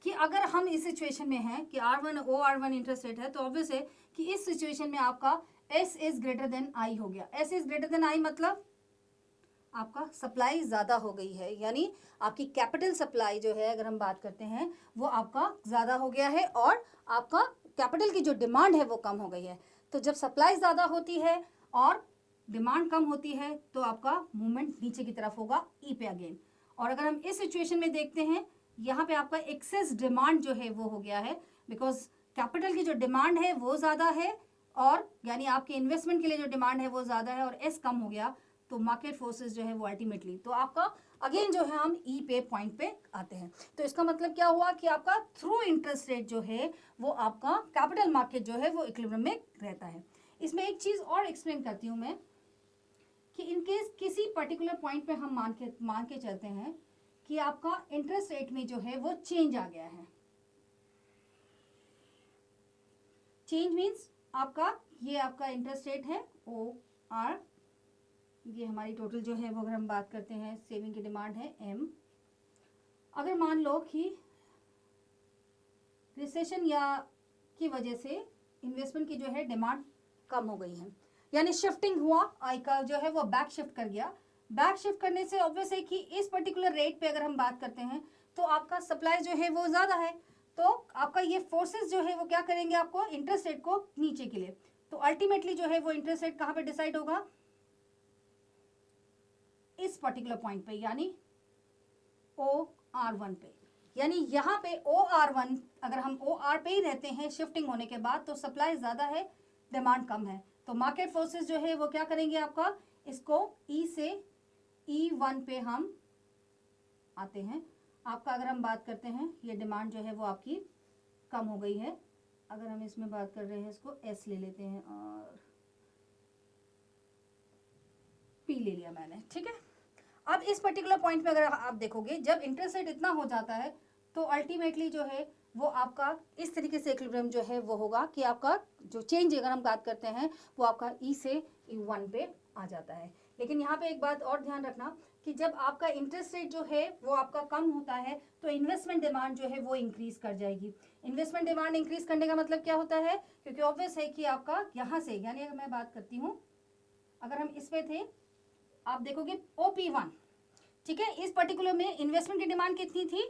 कि अगर हम इस सिचुएशन में हैं कि R1 OR1 इंटरेस्ट रेट है, तो ऑब्वियस है कि इस सिचुएशन में आपका S is greater than I हो गया। S is greater than I मतलब आपका सप्लाई ज़्यादा हो गई है, यानी आपकी कैपिटल सप्लाई जो है अगर हम बात करते हैं वो आपका ज़्यादा हो गया है, और आपका कैपिटल की जो डिमांड है वो कम हो गई है। तो जब सप्लाई ज़्यादा होती है और डिमांड कम होती है तो आपका मूवमेंट नीचे की तरफ होगा ई पे अगेन। और अगर हम इस सिचुएशन में देखते हैं, यहाँ पे आपका एक्सेस डिमांड जो है वो हो गया है, बिकॉज कैपिटल की जो डिमांड है वो ज़्यादा है, और यानी आपके इन्वेस्टमेंट के लिए जो डिमांड है वो ज़्यादा है, और एस कम हो गया, तो मार्केट फोर्सेस जो है वो अल्टीमेटली, तो आपका अगेन जो है हम ई पे पॉइंट पे आते हैं। तो इसका मतलब क्या हुआ कि आपका थ्रू इंटरेस्ट रेट जो है वो आपका कैपिटल मार्केट जो है वो इक्विलिब्रियम में रहता है। इसमें एक चीज़ और एक्सप्लेन करती हूँ मैं कि इन केस किसी पर्टिकुलर पॉइंट पे हम मान के चलते हैं कि आपका इंटरेस्ट रेट में जो है वो चेंज आ गया है, चेंज मीन्स आपका ये आपका इंटरेस्ट रेट है OR, ये हमारी टोटल जो है वो अगर हम बात करते हैं सेविंग की डिमांड है M। अगर मान लो कि रिसेशन या की वजह से इन्वेस्टमेंट की जो है डिमांड कम हो गई है, यानी शिफ्टिंग हुआ, आई का जो है वो बैक शिफ्ट कर गया। बैक शिफ्ट करने से ऑब्वियस है कि इस पर्टिकुलर रेट पे अगर हम बात करते हैं तो आपका सप्लाई जो है वो ज़्यादा है, तो आपका ये फोर्सेस जो है वो क्या करेंगे, आपको इंटरेस्ट रेट को नीचे के लिए। तो अल्टीमेटली जो है वो इंटरेस्ट रेट कहाँ पे डिसाइड होगा, इस पर्टिकुलर पॉइंट पे, यानी OR1 पे। यानी यहाँ पे OR1 अगर हम OR पे ही रहते हैं शिफ्टिंग होने के बाद, तो सप्लाई ज़्यादा है, डिमांड कम है, तो मार्केट फोर्सेस जो है वो क्या करेंगे, आपका इसको E से E1 पे हम आते हैं। आपका अगर हम बात करते हैं ये डिमांड जो है वो आपकी कम हो गई है, अगर हम इसमें बात कर रहे हैं इसको S ले लेते हैं और P ले लिया मैंने, ठीक है। अब इस पर्टिकुलर पॉइंट पे अगर आप देखोगे जब इंटरेस्ट रेट इतना हो जाता है तो अल्टीमेटली जो है वो आपका इस तरीके से इक्विलिब्रियम जो है वो होगा कि आपका जो चेंज अगर हम बात करते हैं वो आपका E से E1 पे आ जाता है। लेकिन यहाँ पे एक बात और ध्यान रखना कि जब आपका इंटरेस्ट रेट जो है वो आपका कम होता है तो इन्वेस्टमेंट डिमांड जो है वो इंक्रीज कर जाएगी। इन्वेस्टमेंट डिमांड इंक्रीज करने का मतलब क्या होता है, क्योंकि ऑब्वियस है कि आपका यहाँ से, यानी अगर मैं बात करती हूँ, अगर हम इस पे थे, आप देखोगे OP1, ठीक है, इस पर्टिकुलर में इन्वेस्टमेंट की डिमांड कितनी थी,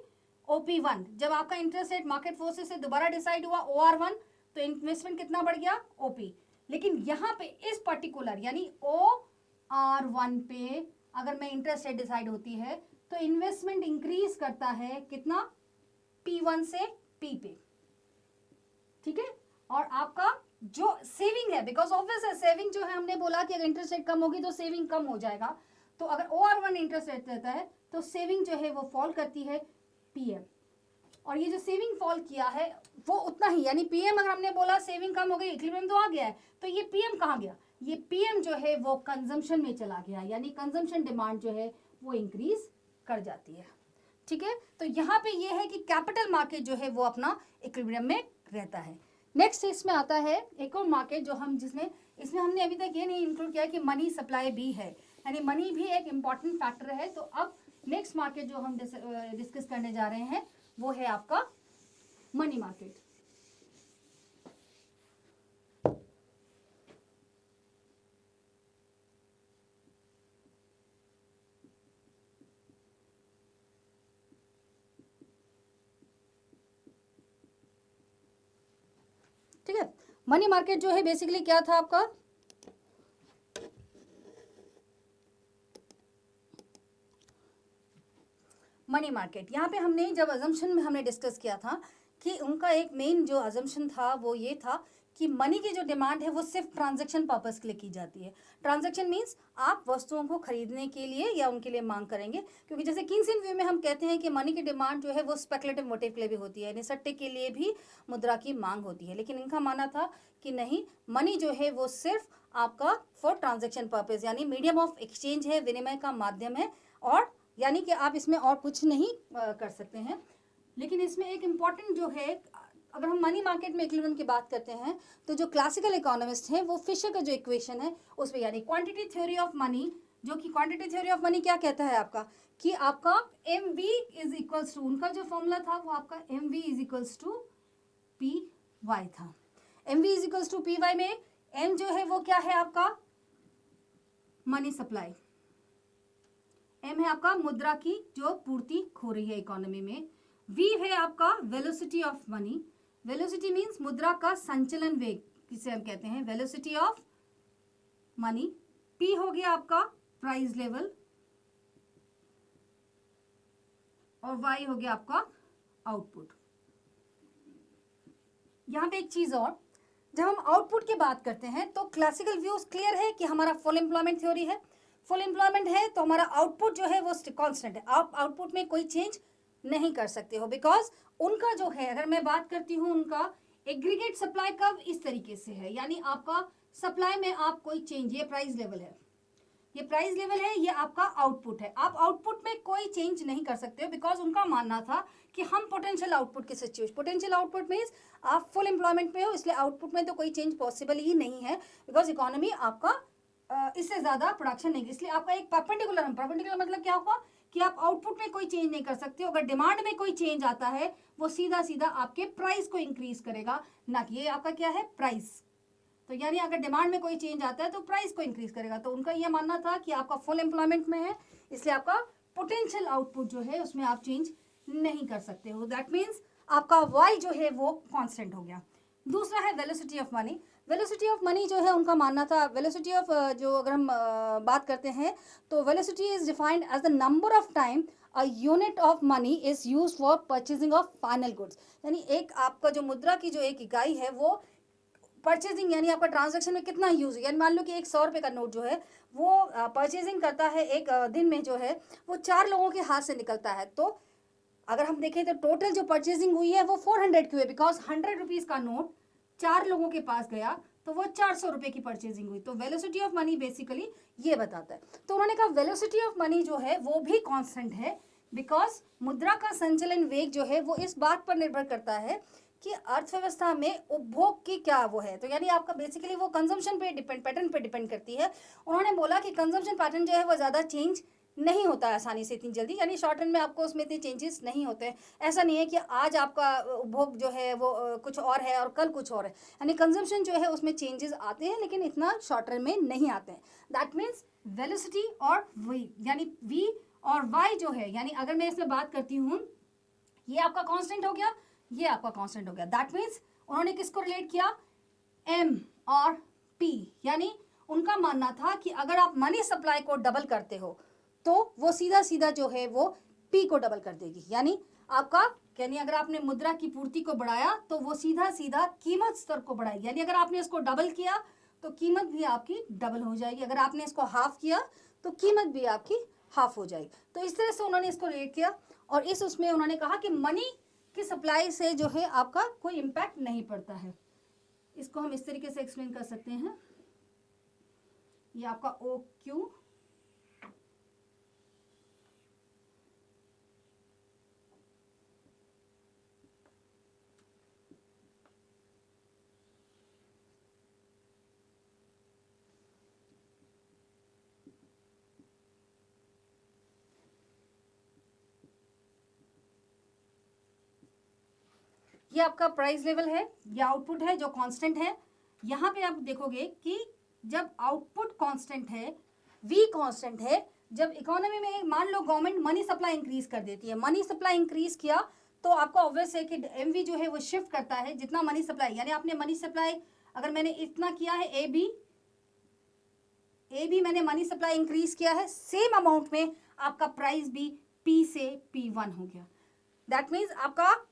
OP1। जब आपका इंटरेस्ट रेट मार्केट फोर्सेस से दोबारा डिसाइड हुआ OR1, तो इन्वेस्टमेंट कितना बढ़ गया, OP। लेकिन यहाँ पे इस पर्टिकुलर यानी OR1 पे अगर मैं इंटरेस्ट रेट डिसाइड होती है तो इन्वेस्टमेंट इंक्रीज करता है कितना, P1 से P पे, ठीक है। और आपका जो सेविंग है, बिकॉज ऑब्वियस है सेविंग जो है, हमने बोला कि अगर इंटरेस्ट रेट कम होगी तो सेविंग कम हो जाएगा, तो अगर OR1 इंटरेस्ट रेट रहता है तो सेविंग जो है वो फॉल करती है PM। और ये जो सेविंग फॉल किया है वो उतना ही, यानी PM अगर हमने बोला सेविंग कम हो गई, इक्विलिब्रियम तो आ गया है, तो ये PM कहाँ गया, ये PM जो है वो कंजम्पशन में चला गया, यानी कंजम्पशन डिमांड जो है वो इंक्रीज कर जाती है, ठीक है। तो यहाँ पे ये है कि कैपिटल मार्केट जो है वो अपना इक्विलिब्रियम में रहता है। नेक्स्ट इसमें आता है एक और मार्केट जो हम जिसमें इसमें हमने अभी तक ये नहीं इंक्लूड किया कि मनी सप्लाई भी है, यानी मनी भी एक इम्पॉर्टेंट फैक्टर है। तो अब नेक्स्ट मार्केट जो हम डिस्कस करने जा रहे हैं वो है आपका मनी मार्केट। ठीक है, मनी मार्केट जो है बेसिकली क्या था आपका, मनी मार्केट, यहाँ पे हमने जब अजम्पशन में हमने डिस्कस किया था कि उनका एक मेन जो अजम्पशन था वो ये था कि मनी की जो डिमांड है वो सिर्फ ट्रांजैक्शन पर्पस के लिए की जाती है। ट्रांजैक्शन मीन्स आप वस्तुओं को खरीदने के लिए या उनके लिए मांग करेंगे, क्योंकि जैसे कीन्सियन व्यू में हम कहते हैं कि मनी की डिमांड जो है वो स्पेकुलेटिव मोटिव के लिए भी होती है, यानी सट्टे के लिए भी मुद्रा की मांग होती है। लेकिन इनका मानना था कि नहीं, मनी जो है वो सिर्फ आपका फॉर ट्रांजेक्शन पर्पज, यानी मीडियम ऑफ एक्सचेंज है, विनिमय का माध्यम है, और यानी कि आप इसमें और कुछ नहीं कर सकते हैं। लेकिन इसमें एक इम्पॉर्टेंट जो है, अगर हम मनी मार्केट में इक्विलिब्रियम की बात करते हैं तो जो क्लासिकल इकोनॉमिस्ट हैं वो फिशर का जो इक्वेशन है उसमें, यानी क्वांटिटी थ्योरी ऑफ मनी, जो कि क्वांटिटी थ्योरी ऑफ मनी क्या कहता है आपका कि आपका MV इज इक्वल्स टू, उनका जो फॉर्मूला था वो आपका MV is equals to PY था। MV is equals to PY में M जो है वो क्या है आपका, मनी सप्लाई, M है आपका मुद्रा की जो पूर्ति खो रही है इकोनॉमी में, V है आपका velocity of money, velocity means मुद्रा का संचलन वेग जिसे हम कहते हैं वेलोसिटी ऑफ मनी, P हो गया आपका प्राइस लेवल, और Y हो गया आपका आउटपुट। यहाँ पे एक चीज और, जब हम आउटपुट की बात करते हैं तो क्लासिकल व्यूज क्लियर है कि हमारा फुल एम्प्लॉयमेंट थ्योरी है, फुल एम्प्लॉयमेंट है तो हमारा आउटपुट जो है वो कांस्टेंट है, आप आउटपुट में कोई चेंज नहीं कर सकते हो, बिकॉज उनका जो है, अगर मैं बात करती हूँ उनका एग्रीगेट सप्लाई कर्व इस तरीके से है, यानी आपका सप्लाई में आप कोई चेंज, ये प्राइस लेवल है, ये प्राइस लेवल है, ये आपका आउटपुट है। आप आउटपुट में कोई चेंज नहीं कर सकते हो, बिकॉज उनका मानना था कि हम पोटेंशियल आउटपुट की सिचुएशन, पोटेंशियल आउटपुट मीन्स आप फुल एम्प्लॉयमेंट में हो, इसलिए आउटपुट में तो कोई चेंज पॉसिबल ही नहीं है, बिकॉज इकोनॉमी आपका इससे ज्यादा प्रोडक्शन नहीं, इसलिए आपका एक परपेंडिकुलर मतलब क्या होगा कि आप आउटपुट में कोई चेंज नहीं कर सकते हो। अगर डिमांड में कोई चेंज आता है वो सीधा सीधा आपके प्राइस को इंक्रीज करेगा, ना कि ये आपका क्या है प्राइस। तो यानी अगर डिमांड में कोई चेंज आता है तो प्राइस को इंक्रीज करेगा। तो उनका यह मानना था कि आपका फुल एम्प्लॉयमेंट में है, इसलिए आपका पोटेंशियल आउटपुट जो है उसमें आप चेंज नहीं कर सकते हो। दैट मीन्स आपका वाई जो है वो कांस्टेंट हो गया। दूसरा है velocity of money. Velocity of money जो है उनका मानना था, वेलोसिटी ऑफ जो अगर हम बात करते हैं तो velocity is defined as the number of time a unit of money is use for purchasing of final goods. यानी एक आपका जो मुद्रा की जो एक इकाई है वो परचेजिंग यानी आपका ट्रांजैक्शन में कितना यूज, यानी मान लो कि एक 100 रुपये का नोट जो है वो परचेजिंग करता है एक दिन में जो है वो 4 लोगों के हाथ से निकलता है। तो अगर हम देखें तो टोटल जो परचेजिंग हुई है वो 400 की हुई, बिकॉज 100 रुपीज का नोट 4 लोगों के पास गया तो वो 400 रुपए की परचेजिंग हुई। तो वेलोसिटी ऑफ मनी बेसिकली ये बताता है। तो उन्होंने कहा वेलोसिटी ऑफ मनी जो है वो भी कांस्टेंट है, बिकॉज मुद्रा का संचलन वेग जो है वो इस बात पर निर्भर करता है कि अर्थव्यवस्था में उपभोग की क्या वो है। तो यानी आपका बेसिकली वो कंजम्पशन पे डिपेंड, पैटर्न पे डिपेंड करती है। उन्होंने बोला कि कंजम्पशन पैटर्न जो है वो ज़्यादा चेंज नहीं होता है आसानी से इतनी जल्दी, यानी शॉर्ट रन में आपको उसमें इतने चेंजेस नहीं होते हैं। ऐसा नहीं है कि आज आपका उपभोग जो है वो कुछ और है और कल कुछ और है, यानी कंजम्पशन जो है उसमें चेंजेस आते हैं लेकिन इतना शॉर्ट रन में नहीं आते हैं। दैट मीन्स वेलोसिटी और वी यानी वी और वाई जो है, यानी अगर मैं इसमें बात करती हूँ ये आपका कांस्टेंट हो गया, ये आपका कांस्टेंट हो गया। दैट मीन्स उन्होंने किसको रिलेट किया, एम और पी, यानी उनका मानना था कि अगर आप मनी सप्लाई को डबल करते हो तो वो सीधा सीधा जो है वो पी को डबल कर देगी। यानी आपका यानी अगर आपने मुद्रा की पूर्ति को बढ़ाया तो वो सीधा सीधा कीमत स्तर को बढ़ाएगी, यानी अगर आपने इसको डबल किया तो कीमत भी आपकी डबल हो जाएगी, अगर आपने इसको हाफ किया तो कीमत भी आपकी हाफ हो जाएगी। तो इस तरह से उन्होंने इसको रिलेट किया और इस उसमें उन्होंने कहा कि मनी की सप्लाई से जो है आपका कोई इम्पैक्ट नहीं पड़ता है। इसको हम इस तरीके से एक्सप्लेन कर सकते हैं, ये आपका ओ क्यू ये आपका प्राइस लेवल है, ये आउटपुट है जो कांस्टेंट है। यहाँ पे आप देखोगे कि जब आउटपुट कांस्टेंट है, वी कांस्टेंट है, जब इकोनॉमी में मान लो गवर्नमेंट मनी सप्लाई इंक्रीज कर देती है, मनी सप्लाई इंक्रीज किया तो आपका ऑब्वियस है कि एमवी जो है वो शिफ्ट करता है जितना मनी सप्लाई, यानी आपने मनी सप्लाई अगर मैंने इतना किया है ए बी मैंने मनी सप्लाई इंक्रीज किया है, सेम अमाउंट में आपका प्राइस भी पी से P1 हो गया। दैट मीन्स आपका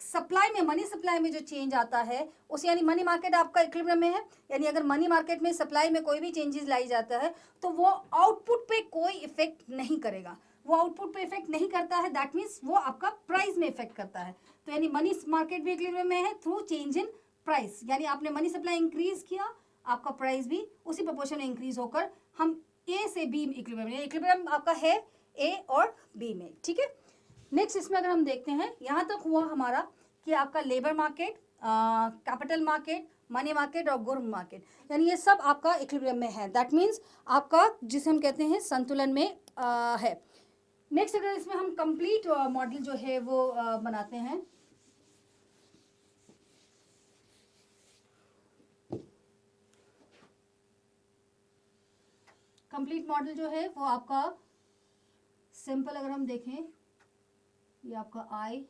सप्लाई में, मनी सप्लाई में जो चेंज आता है उस, यानी मनी मार्केट आपका इक्विलिब्रियम में है, यानी अगर मनी मार्केट में सप्लाई में कोई भी चेंजेस लाई जाता है तो वो आउटपुट पे कोई इफेक्ट नहीं करेगा, वो आउटपुट पे इफेक्ट नहीं करता है। दैट मीन्स वो आपका प्राइस में इफेक्ट करता है। तो यानी मनी मार्केट भी इक्विलिब्रियम में है थ्रू चेंज इन प्राइस, यानी आपने मनी सप्लाई इंक्रीज किया आपका प्राइस भी उसी प्रोपोर्शन में इंक्रीज होकर हम ए से बी इक्विलिब्रियम, इक्विलिब्रियम आपका है ए और बी में, ठीक है। नेक्स्ट इसमें अगर हम देखते हैं, यहाँ तक हुआ हमारा कि आपका labour market, capital market, money market और गुड्स मार्केट, यानी ये सब आपका इक्विलिब्रियम में है। दैट मीन्स आपका जिसे हम कहते हैं संतुलन में है। नेक्स्ट अगर इसमें हम कंप्लीट मॉडल जो है वो बनाते हैं, कंप्लीट मॉडल जो है वो आपका सिंपल अगर हम देखें, ये आपका आई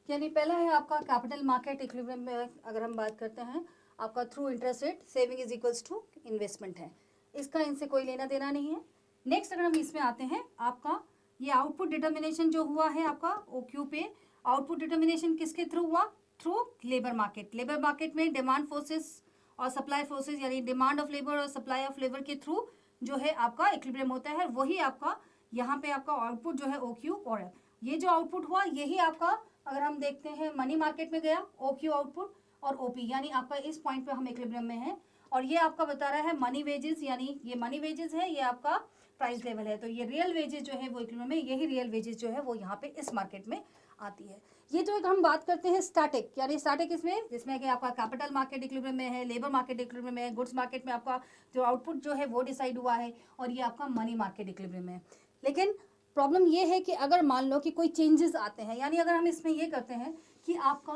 यानी पहला है आपका कैपिटल मार्केट इक्विलिब्रियम में अगर हम बात करते हैं आपका through interest rate saving is equals to investment है, इसका इनसे कोई लेना देना नहीं है। नेक्स्ट अगर हम इसमें आते हैं, आपका ये आउटपुट डिटर्मिनेशन जो हुआ है आपका OQ पे, आउटपुट डिटर्मिनेशन किसके थ्रू हुआ? Through labour market. Labour market में डिमांड फोर्सेस और सप्लाई फोर्सेस यानी डिमांड ऑफ लेबर और सप्लाई ऑफ लेबर के थ्रू जो है आपका इक्विलिब्रियम होता है, वही आपका यहाँ पे आपका आउटपुट जो है OQ और ये जो आउटपुट हुआ यही आपका अगर हम देखते हैं मनी मार्केट में गया OQ आउटपुट और OP, यानी आपका इस पॉइंट पे हम इक्विलिब्रियम में है और ये आपका बता रहा है मनी वेजेस, यानी ये मनी वेजेस है, ये आपका प्राइस लेवल है, तो ये रियल वेजेस जो है वो इक्विलिब्रियम में, यही रियल वेजेस जो है वो यहाँ पे इस मार्केट में आती है। ये जो एक हम बात करते हैं स्टैटिक, यानी स्टैटिक इसमें जिसमें कि आपका कैपिटल मार्केट इक्विलिब्रियम में है, लेबर मार्केट इक्विलिब्रियम में है, गुड्स मार्केट में आपका जो आउटपुट जो है वो डिसाइड हुआ है और ये आपका मनी मार्केट इक्विलिब्रियम है। लेकिन प्रॉब्लम ये है कि अगर मान लो कि कोई चेंजेस आते हैं, यानी अगर हम इसमें ये करते हैं कि आपका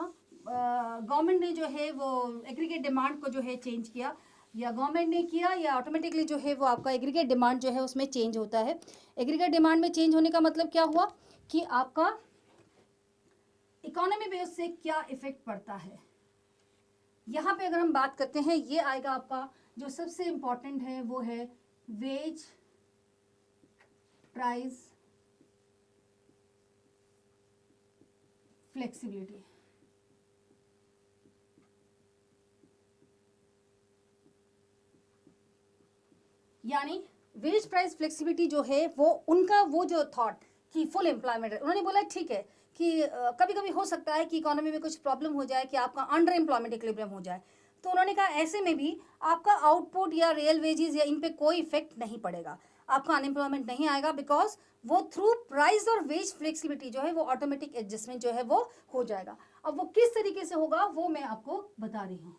गवर्नमेंट ने जो है वो एग्रीगेट डिमांड को जो है चेंज किया, या गवर्नमेंट ने किया या ऑटोमेटिकली जो है वो आपका एग्रीगेट डिमांड जो है उसमें चेंज होता है। एग्रीगेट डिमांड में चेंज होने का मतलब क्या हुआ कि आपका इकोनॉमी पे उससे क्या इफेक्ट पड़ता है। यहाँ पे अगर हम बात करते हैं ये आएगा आपका जो सबसे इम्पोर्टेंट है वो है वेज प्राइस फ्लेक्सिबिलिटी। यानी वेज प्राइस फ्लेक्सिबिलिटी जो है वो उनका वो जो थॉट कि फुल एम्प्लॉयमेंट है, उन्होंने बोला ठीक है कि कभी कभी हो सकता है कि इकोनॉमी में कुछ प्रॉब्लम हो जाए कि आपका अंडर एम्प्लॉयमेंट इक्विलिब्रियम हो जाए, तो उन्होंने कहा ऐसे में भी आपका आउटपुट या रियल वेजेस या इन पे कोई इफेक्ट नहीं पड़ेगा, आपका अनएम्प्लॉयमेंट नहीं आएगा, बिकॉज वो थ्रू प्राइस और वेज फ्लेक्सिबिलिटी जो है वो ऑटोमेटिक एडजस्टमेंट जो है वो हो जाएगा। अब वो किस तरीके से होगा वो मैं आपको बता रही हूँ।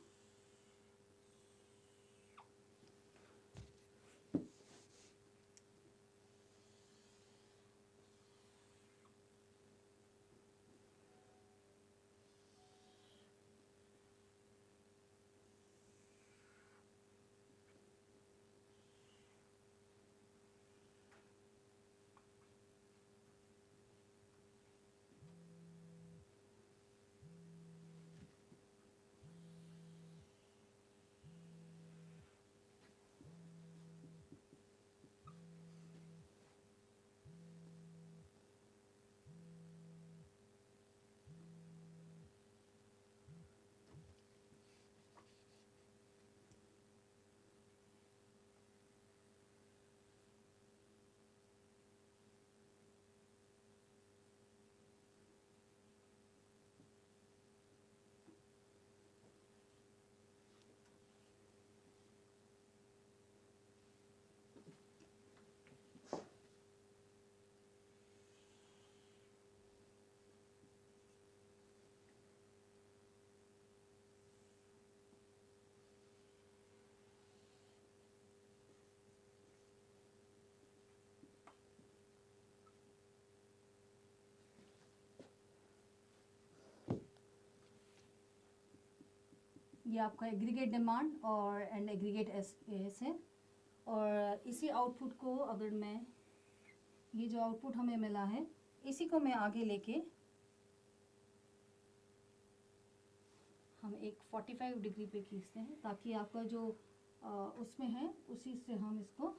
ये आपका एग्रीगेट डिमांड और एंड एग्रीगेट एस है, और इसी आउटपुट को अगर मैं ये जो आउटपुट हमें मिला है इसी को मैं आगे लेके हम एक 45 डिग्री पे खींचते हैं ताकि आपका जो उसमें है उसी से हम इसको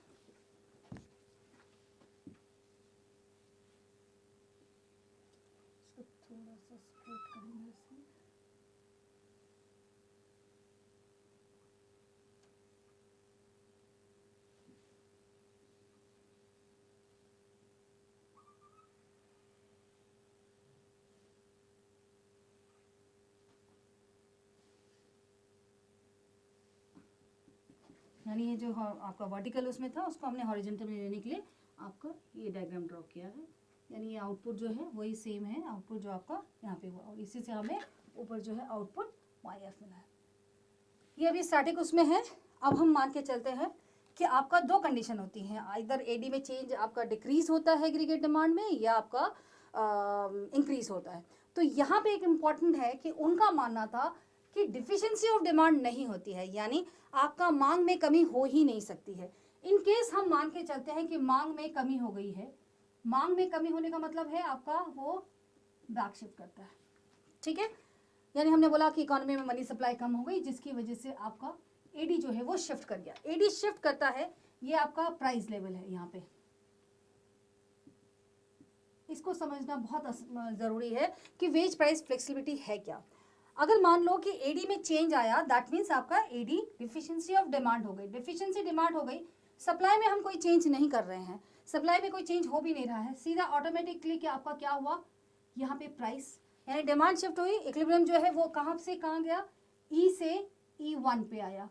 थोड़ा सा स्ट्रेट करेंगे इसमें। यानी ये जो आपका वर्टिकल उसमें था उसको हमने हॉरिजॉन्टल में लेने के लिए आपका ये डायग्राम ड्रॉ किया है। यानी ये आउटपुट जो है वही सेम है आउटपुट जो आपका यहाँ पे हुआ, और इसी से हमें ऊपर जो है आउटपुट YF मिला है। ये अभी स्टैटिक उसमें है। अब हम मान के चलते हैं कि आपका दो कंडीशन होती हैं, इधर AD में चेंज आपका डिक्रीज होता है एग्रीगेट डिमांड में या आपका इंक्रीज होता है। तो यहाँ पे एक इम्पॉर्टेंट है कि उनका मानना था कि डिफिशिएंसी ऑफ डिमांड नहीं होती है, यानी आपका मांग में कमी हो ही नहीं सकती है। इन केस हम मान के चलते हैं कि मांग में कमी हो गई है, मांग में कमी होने का मतलब है आपका वो बैक शिफ्ट करता है, ठीक है, यानी हमने बोला कि इकोनॉमी में मनी सप्लाई कम हो गई, जिसकी वजह से आपका एडी जो है वो शिफ्ट कर गया। एडी शिफ्ट करता है, ये आपका प्राइस लेवल है। यहाँ पे इसको समझना बहुत जरूरी है कि वेज प्राइस फ्लेक्सिबिलिटी है क्या। अगर मान लो कि एडी में चेंज आया, दैट मीन्स आपका एडी डिफिशिएंसी ऑफ डिमांड हो गई, डिफिशिएंसी डिमांड हो गई। सप्लाई में हम कोई चेंज नहीं कर रहे हैं, सप्लाई में कोई चेंज हो भी नहीं रहा है, सीधा ऑटोमेटिकली कि आपका क्या हुआ, यहाँ पे प्राइस यानी डिमांड शिफ्ट हुई, इक्विलिब्रियम जो है वो कहाँ से कहाँ गया, ई से E1 पे आया।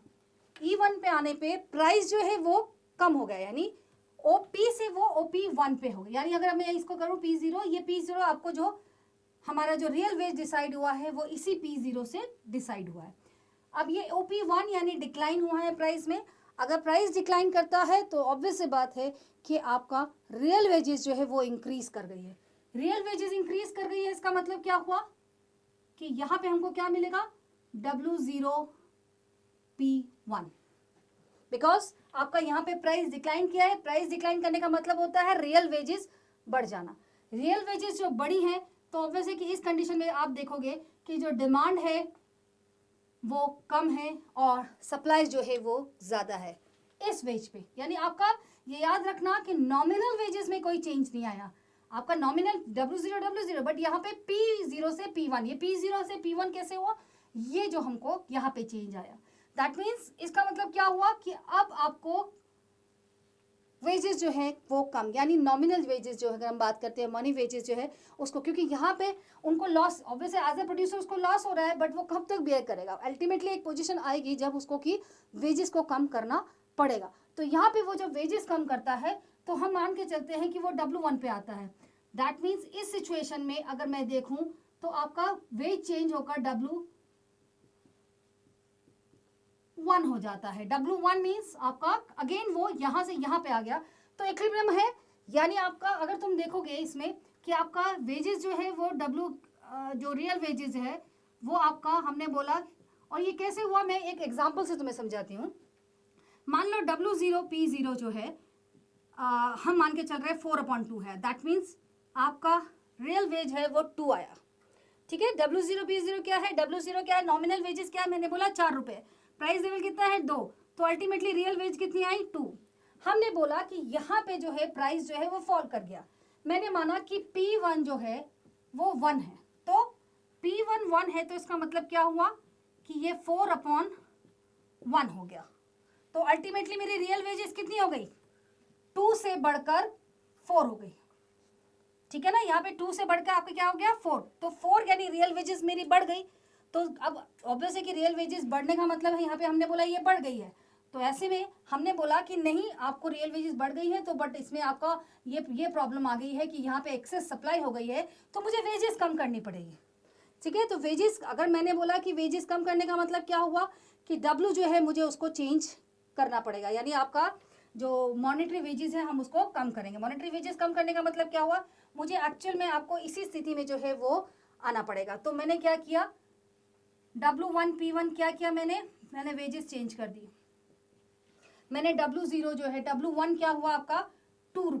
E1 पे आने पे प्राइस जो है वो कम हो गया, यानी OP से वो OP1 पे हो गया। यानी अगर मैं इसको करूँ P0, ये P0 आपको जो हमारा जो रियल वेज डिसाइड हुआ है वो इसी P0 से डिसाइड हुआ है। अब ये OP1 यानी डिक्लाइन हुआ है प्राइस में। अगर प्राइस डिक्लाइन करता है तो ऑब्वियस सी बात है कि आपका रियल वेजेस जो है वो इंक्रीज कर गई है। रियल वेजेस इंक्रीज कर गई है, इसका मतलब क्या हुआ कि यहाँ पे हमको क्या मिलेगा, W0P1, बिकॉज आपका यहाँ पे प्राइस डिक्लाइन किया है। प्राइस डिक्लाइन करने का मतलब होता है रियल वेजेस बढ़ जाना। रियल वेजेस जो बढ़ी हैं तो ऑब्वियस है कि इस कंडीशन में आप देखोगे कि जो डिमांड है वो कम है और सप्लाई जो है वो ज्यादा है इस वेज पे। यानी आपका ये याद रखना कि नॉमिनल वेजेस में कोई चेंज नहीं आया, आपका नॉमिनल W0, बट यहाँ पे P0 से P1, ये P0 से P1 कैसे हुआ, ये जो हमको यहाँ पे चेंज आया। दैट मीन्स इसका मतलब क्या हुआ कि अब आपको वेजेस जो है वो कम, यानी नॉमिनल वेजेस जो है, अगर हम बात करते हैं मनी वेजेस जो है उसको, क्योंकि यहाँ पे उनको loss, obviously as a producer उसको लॉस हो रहा है, बट वो कब तक बेयर करेगा, अल्टीमेटली एक पोजीशन आएगी जब उसको कि वेजेस को कम करना पड़ेगा। तो यहाँ पे वो जब वेजेस कम करता है तो हम मान के चलते हैं कि वो W1 पे आता है। दैट मीन्स इस सिचुएशन में अगर मैं देखूं तो आपका वेज चेंज होकर W1 हो जाता है। W1 मीन्स आपका अगेन वो यहाँ से यहाँ पे आ गया, तो इक्विलिब्रियम है। यानी आपका अगर तुम देखोगे इसमें कि आपका वेजेस जो है वो जो रियल वेजेस है वो आपका हमने बोला, और ये कैसे हुआ मैं एक एग्जांपल से तुम्हें समझाती हूँ। मान लो W0P0 जो है हम मान के चल रहे हैं 4/2 है, दैट मीन्स आपका रियल वेज है वो 2 आया। ठीक है, W0P0 क्या है, W0 क्या है, नॉमिनल वेजेस क्या है, मैंने बोला 4 रुपए, प्राइस लेवल कितना है 2, तो अल्टीमेटली रियल वेज कितनी आई 2। हमने बोला कि यहाँ पे जो है प्राइस जो है वो फॉल कर गया, मैंने माना कि P1 जो है वो 1 है, तो P1 1 है, तो इसका मतलब क्या हुआ कि ये 4/1 हो गया। तो अल्टीमेटली मेरी रियल वेजेस कितनी हो गई, 2 से बढ़कर 4 हो गई। ठीक है ना, यहाँ पे 2 से बढ़कर आपका क्या हो गया 4, तो 4 यानी रियल वेजेस मेरी बढ़ गई। तो अब ऑब्वियस है कि रियल वेजेस बढ़ने का मतलब है यहाँ पे हमने बोला ये बढ़ गई है, तो ऐसे में हमने बोला कि नहीं आपको रियल वेजेस बढ़ गई है, तो बट इसमें आपका ये प्रॉब्लम आ गई है कि यहाँ पे एक्सेस सप्लाई हो गई है, तो मुझे वेजेस कम करनी पड़ेगी। ठीक है, तो वेजेस अगर मैंने बोला कि वेजेस कम करने का मतलब क्या हुआ कि W जो है मुझे उसको चेंज करना पड़ेगा, यानी आपका जो मॉनेटरी वेजेस है हम उसको कम करेंगे। मॉनेटरी वेजेस कम करने का मतलब क्या हुआ, मुझे एक्चुअल में आपको इसी स्थिति में जो है वो आना पड़ेगा। तो मैंने क्या किया, W1P1 क्या किया, मैंने वेजेस चेंज कर दी। मैंने W0 जो है W1 क्या हुआ आपका 2,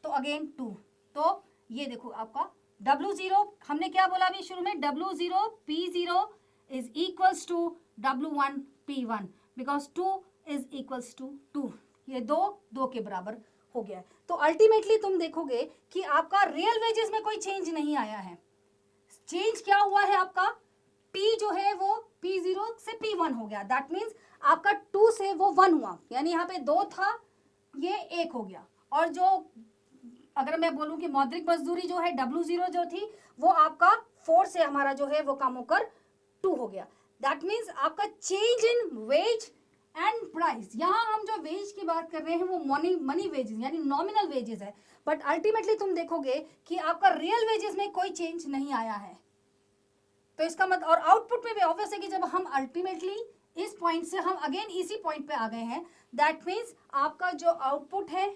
तो अगेन 2, तो ये देखो आपका W0 हमने क्या बोला अभी शुरू में, W0P0 is equals to W1P1 because 2 is equals to 2, ये 2 के बराबर हो गया है। तो अल्टीमेटली तुम देखोगे कि आपका रियल वेजेस में कोई चेंज नहीं आया है। चेंज क्या हुआ है, आपका P जो है वो P0 से P1 हो गया, दैट मीन्स आपका 2 से वो 1 हुआ, यानी यहाँ पे 2 था ये 1 हो गया। और जो अगर मैं बोलूं कि मौद्रिक मजदूरी जो है W0 जो थी वो आपका 4 से हमारा जो है वो कम होकर 2 हो गया। दैट मीन्स आपका change in wage and price, यहाँ हम जो वेज की बात कर रहे हैं वो मनी वेजेस यानी नॉमिनल वेजेस है, बट अल्टीमेटली तुम देखोगे कि आपका रियल वेजेस में कोई चेंज नहीं आया है। तो इसका मतलब, और आउटपुट में भी ऑब्वियस है कि जब हम अल्टीमेटली इस पॉइंट से हम अगेन इसी पॉइंट पे आ गए हैं, दैट मीन्स आपका जो आउटपुट है,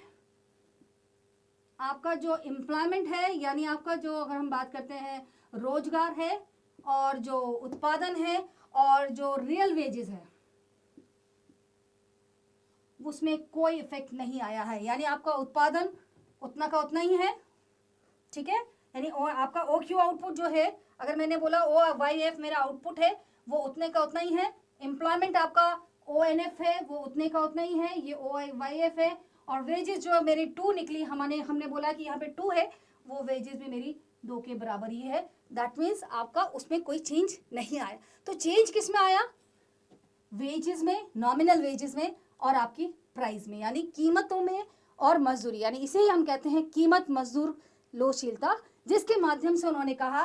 आपका जो एम्प्लॉयमेंट है, यानी आपका जो अगर हम बात करते हैं रोजगार है, और जो उत्पादन है, और जो रियल वेजेस है, उसमें कोई इफेक्ट नहीं आया है, यानी आपका उत्पादन उतना का उतना ही है। ठीक है, यानी आपका ओ क्यू आउटपुट जो है, अगर मैंने बोला ओ वाई एफ मेरा आउटपुट है, वो उतने का उतना ही है। एम्प्लॉयमेंट आपका ओ एन एफ है, वो उतने का उतना ही है, ये ओ वाई एफ है। और वेजेस जो मेरी 2 निकली, हमने बोला कि यहाँ पे 2 है, वो वेजेस भी मेरी 2 के बराबर ही है। दैट मीन्स आपका उसमें कोई चेंज नहीं आया। तो चेंज किस में आया? वेजेस में, नॉमिनल वेजेस में और आपकी प्राइस में, यानी कीमतों में और मजदूरी, यानी इसे ही हम कहते हैं कीमत मजदूर लोचशीलता, जिसके माध्यम से उन्होंने कहा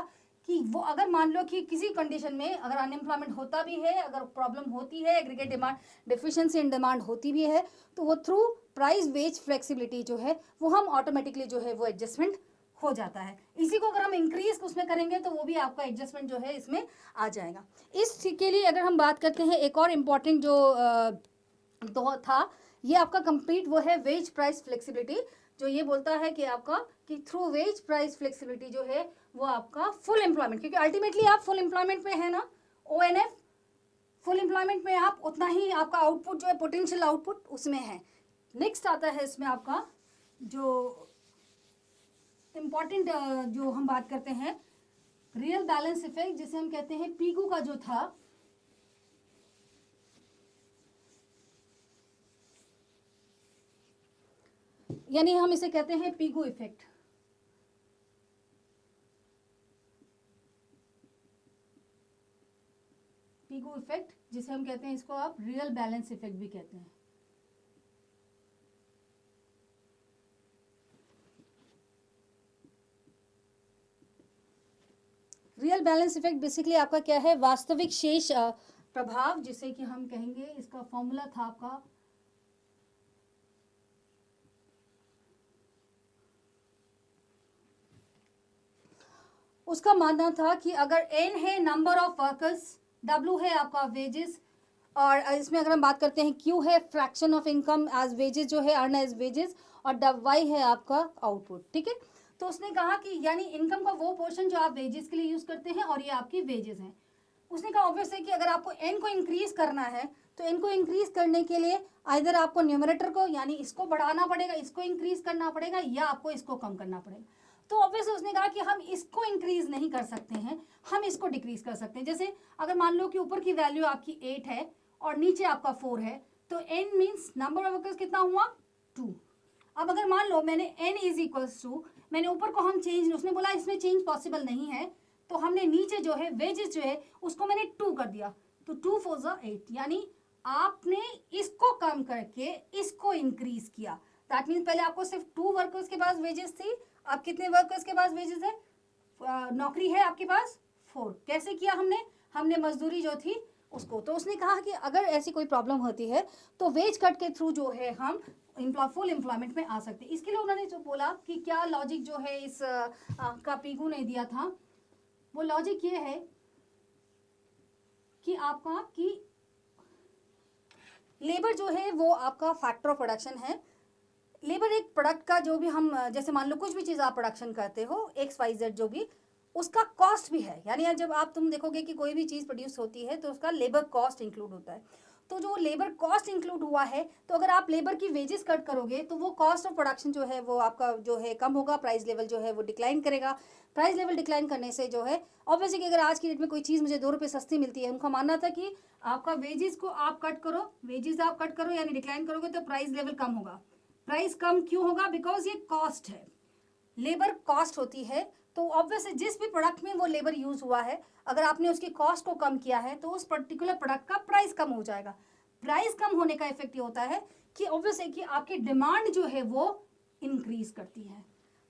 कि वो अगर मान लो कि किसी कंडीशन में अगर अनएम्प्लॉयमेंट होता भी है, अगर प्रॉब्लम होती है, aggregate demand deficiency in demand होती भी है, तो वो थ्रू प्राइस वेज फ्लेक्सिबिलिटी जो है वो हम ऑटोमेटिकली जो है वो एडजस्टमेंट हो जाता है। इसी को अगर हम इंक्रीज उसमें करेंगे तो वो भी आपका एडजस्टमेंट जो है इसमें आ जाएगा। इसके लिए अगर हम बात करते हैं, एक और इम्पॉर्टेंट जो तो था, ये आपका कंप्लीट वो है वेज प्राइस फ्लेक्सिबिलिटी, जो ये बोलता है कि आपका कि थ्रू वेज प्राइस फ्लेक्सिबिलिटी जो है वो आपका फुल एम्प्लॉयमेंट, क्योंकि अल्टीमेटली आप फुल एम्प्लॉयमेंट में है ना, O N F full employment में आप उतना ही आपका आउटपुट जो है पोटेंशियल आउटपुट उसमें है। नेक्स्ट आता है इसमें आपका जो इम्पॉर्टेंट जो हम बात करते हैं रियल बैलेंस इफेक्ट, जिसे हम कहते हैं पीगू का जो था, यानी हम इसे कहते हैं पीगू इफेक्ट। पीगू इफेक्ट जिसे हम कहते हैं, इसको आप रियल बैलेंस इफेक्ट भी कहते हैं। रियल बैलेंस इफेक्ट बेसिकली आपका क्या है? वास्तविक शेष प्रभाव, जिसे कि हम कहेंगे, इसका फॉर्मूला था आपका उसका मानना था कि अगर n है नंबर ऑफ वर्कर्स, w है आपका वेजेस, और इसमें अगर हम बात करते हैं q है fraction of income as wages जो है अर्न एज वेजेस, और y है आपका आउटपुट। ठीक है, तो उसने कहा कि यानी इनकम का वो पोर्शन जो आप वेजेस के लिए यूज करते हैं और ये आपकी वेजेस हैं। उसने कहा ऑब्वियस है कि अगर आपको n को इंक्रीज करना है तो n को इंक्रीज करने के लिए आइदर आपको न्यूमरेटर को यानी इसको बढ़ाना पड़ेगा, इसको इंक्रीज करना पड़ेगा, या आपको इसको कम करना पड़ेगा। तो ऑब्वियसली उसने कहा कि हम इसको इंक्रीज नहीं कर सकते हैं, हम इसको डिक्रीज कर सकते हैं। जैसे अगर मान लो कि ऊपर की वैल्यू आपकी 8 है और नीचे आपका 4 है, तो n means number of workers कितना हुआ? 2। अब अगर मान लो मैंने n इज इक्वल्स टू, मैंने ऊपर को हम चेंज, उसने बोला इसमें चेंज पॉसिबल नहीं है, तो हमने नीचे जो है वेजेस जो है उसको मैंने 2 कर दिया, तो 2 4 जा 8, यानी आपने इसको कम करके इसको इंक्रीज किया। दैट मीन्स पहले आपको सिर्फ 2 वर्कर्स के पास वेजेस थी, अब कितने वर्कर्स के पास वेजेस है? नौकरी है आपके पास 4। कैसे किया हमने मजदूरी जो थी उसको। तो उसने कहा कि अगर ऐसी कोई प्रॉब्लम होती है तो वेज कट के थ्रू जो है हम फुल एम्प्लॉयमेंट में आ सकते हैं। इसके लिए उन्होंने जो बोला कि क्या लॉजिक जो है इस का पीगू ने दिया था, वो लॉजिक ये है कि आपका कि लेबर जो है वो आपका फैक्टर ऑफ प्रोडक्शन है। लेबर एक प्रोडक्ट का जो भी हम जैसे मान लो कुछ भी चीज़ आप प्रोडक्शन करते हो XYZ जो भी, उसका कॉस्ट भी है। यानी जब तुम देखोगे कि कोई भी चीज़ प्रोड्यूस होती है तो उसका लेबर कॉस्ट इंक्लूड होता है। तो जो लेबर कॉस्ट इंक्लूड हुआ है, तो अगर आप लेबर की वेजेस कट करोगे तो वो कॉस्ट ऑफ प्रोडक्शन जो है वो आपका जो है कम होगा, प्राइस लेवल जो है वो डिक्लाइन करेगा। प्राइस लेवल डिक्लाइन करने से जो है ऑब्वियसली कि अगर आज की डेट में कोई चीज़ मुझे 2 रुपये सस्ती मिलती है, उनका मानना था कि आपका वेजेस को आप कट करो, वेजेस आप कट करो यानी डिक्लाइन करोगे तो प्राइस लेवल कम होगा। प्राइस कम क्यों होगा? बिकॉज ये कॉस्ट है, लेबर कॉस्ट होती है। तो ऑब्वियसली जिस भी प्रोडक्ट में वो लेबर यूज हुआ है, अगर आपने उसकी कॉस्ट को कम किया है तो उस पर्टिकुलर प्रोडक्ट का प्राइस कम हो जाएगा। प्राइस कम होने का इफेक्ट ये होता है कि ऑब्वियसली कि आपकी डिमांड जो है वो इंक्रीज करती है।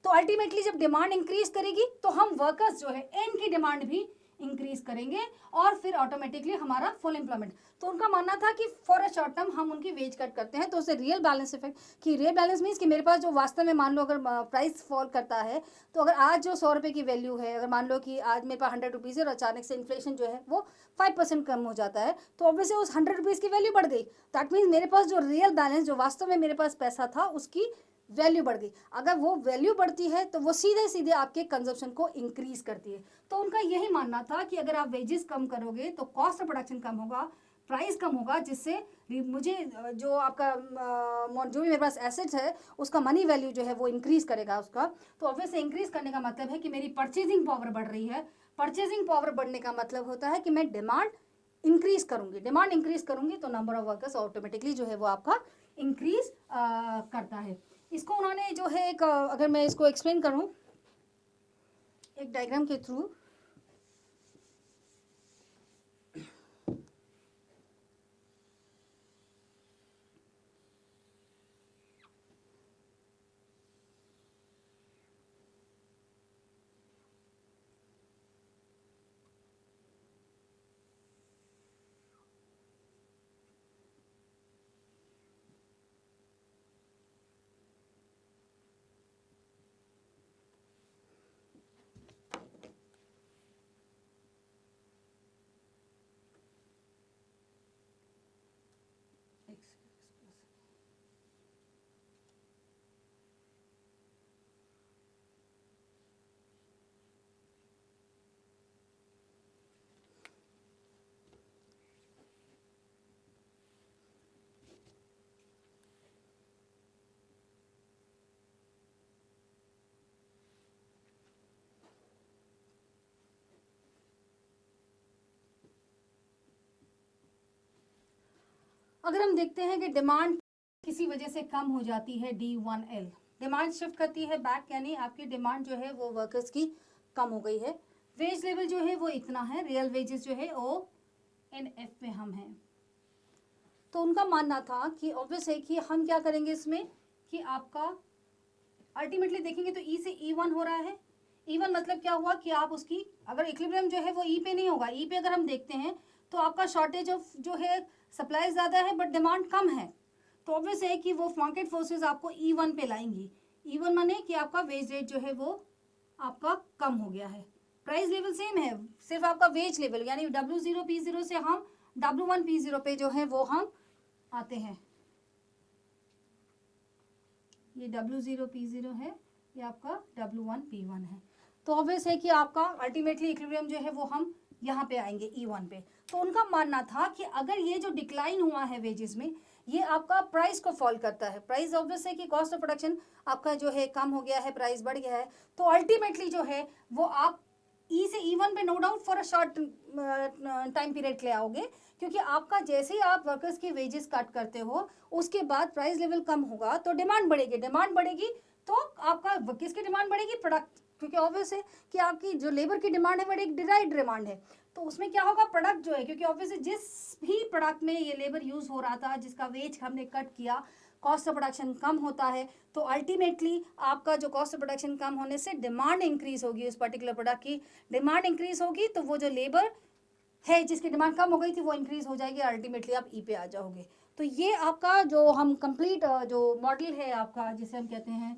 तो अल्टीमेटली जब डिमांड इंक्रीज करेगी तो हम वर्कर्स जो है एन की डिमांड भी इंक्रीज करेंगे और फिर ऑटोमेटिकली हमारा फुल एम्प्लॉयमेंट। तो उनका मानना था कि फॉर अ शॉर्ट टर्म हम उनकी वेज कट करते हैं, तो उससे रियल बैलेंस इफेक्ट कि रियल बैलेंस मीन्स कि मेरे पास जो वास्तव में मान लो अगर प्राइस फॉल करता है, तो अगर आज जो 100 रुपये की वैल्यू है, अगर मान लो कि आज मेरे पास 100 रुपीज़ है और अचानक से इन्फ्लेशन जो है वो 5% कम हो जाता है, तो ऑब्वियसली उस 100 रुपीज़ की वैल्यू बढ़ गई। दैट मीन्स मेरे पास जो रियल बैलेंस जो वास्तव में मेरे पास पैसा था उसकी वैल्यू बढ़ गई। अगर वो वैल्यू बढ़ती है तो वो सीधे सीधे आपके कंजप्शन को इंक्रीज करती है। तो उनका यही मानना था कि अगर आप वेजेस कम करोगे तो कॉस्ट ऑफ प्रोडक्शन कम होगा, प्राइस कम होगा, जिससे मुझे जो आपका जो भी मेरे पास एसेट्स है उसका मनी वैल्यू जो है वो इंक्रीज करेगा उसका। तो ऑब्वियसली इंक्रीज करने का मतलब है कि मेरी परचेजिंग पावर बढ़ रही है। परचेजिंग पावर बढ़ने का मतलब होता है कि मैं डिमांड इंक्रीज करूंगी, डिमांड इंक्रीज करूंगी तो नंबर ऑफ वर्कर्स ऑटोमेटिकली जो है वो आपका इंक्रीज करता है। इसको उन्होंने जो है एक अगर मैं इसको एक्सप्लेन करूं एक डायग्राम के थ्रू, अगर हम देखते हैं कि डिमांड किसी वजह से कम हो जाती है D1L, डिमांड शिफ्ट करती है बैक, यानी आपकी डिमांड जो है वो वर्कर्स की कम हो गई है। वेज लेवल जो है वो इतना है, रियल वेजेस जो है ONF में हम हैं। तो उनका मानना था कि ऑब्वियस है कि हम क्या करेंगे इसमें कि आपका अल्टीमेटली देखेंगे तो E से E1 हो रहा है। E1 मतलब क्या हुआ कि आप उसकी अगर इक्विलिब्रियम जो है वो E पे नहीं होगा, E पे अगर हम देखते हैं तो आपका शॉर्टेज ऑफ जो है सप्लाई ज़्यादा है बट डिमांड कम है, तो ऑब्वियस है कि वो मार्केट फोर्सेस आपको E1 पे लाएंगी। E1 माने कि आपका वेज रेट जो है वो आपका कम हो गया है। प्राइस लेवल सेम है, सिर्फ आपका वेज लेवल यानी W0 P0 से हम W1 P0 पे जो है वो हम आते हैं। ये W0 P0 है, ये आपका W1 P1 है। तो ऑब्वियस है कि आपका अल्टीमेटली इक्विलिब्रियम जो है वो हम यहाँ पे आएंगे E1 पे। तो उनका मानना था कि अगर ये जो डिक्लाइन हुआ है वेजेस में, ये आपका प्राइस को फॉल करता है। प्राइस ऑब्वियस है कि कॉस्ट ऑफ प्रोडक्शन आपका जो है कम हो गया है, प्राइस बढ़ गया है, तो अल्टीमेटली जो है वो आप E से E1 पे no doubt for a short time period ले आओगे, क्योंकि आपका जैसे ही आप वर्कर्स के वेजेस कट करते हो उसके बाद प्राइस लेवल कम होगा तो डिमांड बढ़ेगी, डिमांड बढ़ेगी तो आपका किसकी डिमांड बढ़ेगी, प्रोडक्ट, क्योंकि ऑब्वियस है कि आपकी जो लेबर की डिमांड है वो एक डिराइव्ड डिमांड है। तो उसमें क्या होगा, प्रोडक्ट जो है, क्योंकि ऑब्वियसली जिस भी प्रोडक्ट में ये लेबर यूज हो रहा था जिसका वेज हमने कट किया, कॉस्ट ऑफ प्रोडक्शन कम होता है, तो अल्टीमेटली आपका जो कॉस्ट ऑफ प्रोडक्शन कम होने से डिमांड इंक्रीज होगी, उस पर्टिकुलर प्रोडक्ट की डिमांड इंक्रीज होगी, तो वो जो लेबर है जिसकी डिमांड कम हो गई थी वो इंक्रीज हो जाएगी, अल्टीमेटली आप ई पे आ जाओगे। तो ये आपका जो हम कंप्लीट जो मॉडल है आपका, जिसे हम कहते हैं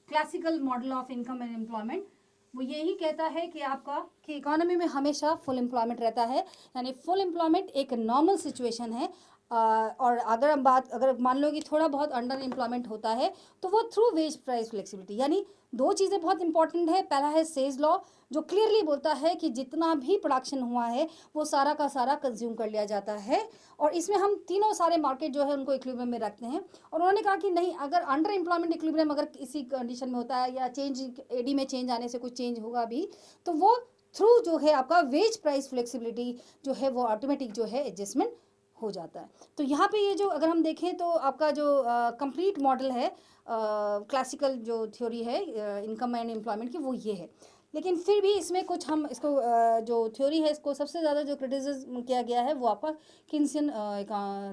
classical model of income and employment, वो यही कहता है कि आपका कि इकोनॉमी में हमेशा फुल एम्प्लॉयमेंट रहता है, यानी फुल एम्प्लॉयमेंट एक नॉर्मल सिचुएशन है। और अगर मान लो कि थोड़ा बहुत अंडर एम्प्लॉयमेंट होता है तो वो थ्रू वेज प्राइस फ्लेक्सिबिलिटी, यानी दो चीज़ें बहुत इंपॉर्टेंट है। पहला है सेज लॉ जो क्लियरली बोलता है कि जितना भी प्रोडक्शन हुआ है वो सारा का सारा कंज्यूम कर लिया जाता है, और इसमें हम तीनों सारे मार्केट जो है उनको इक्विलिब्रियम में रखते हैं। और उन्होंने कहा कि नहीं, अगर अंडर एम्प्लॉयमेंट इक्विलिब्रियम अगर इसी कंडीशन में होता है या चेंज एडी में चेंज आने से कुछ चेंज होगा भी, तो वो थ्रू जो है आपका वेज प्राइस फ्लेक्सिबिलिटी जो है वो ऑटोमेटिक जो है एडजस्टमेंट हो जाता है। तो यहाँ पे ये जो अगर हम देखें तो आपका जो कंप्लीट मॉडल है क्लासिकल जो थ्योरी है इनकम एंड एम्प्लॉयमेंट की, वो ये है। लेकिन फिर भी इसमें कुछ हम इसको जो थ्योरी है इसको सबसे ज़्यादा जो क्रिटिसिज्म किया गया है वो आपका किन्सन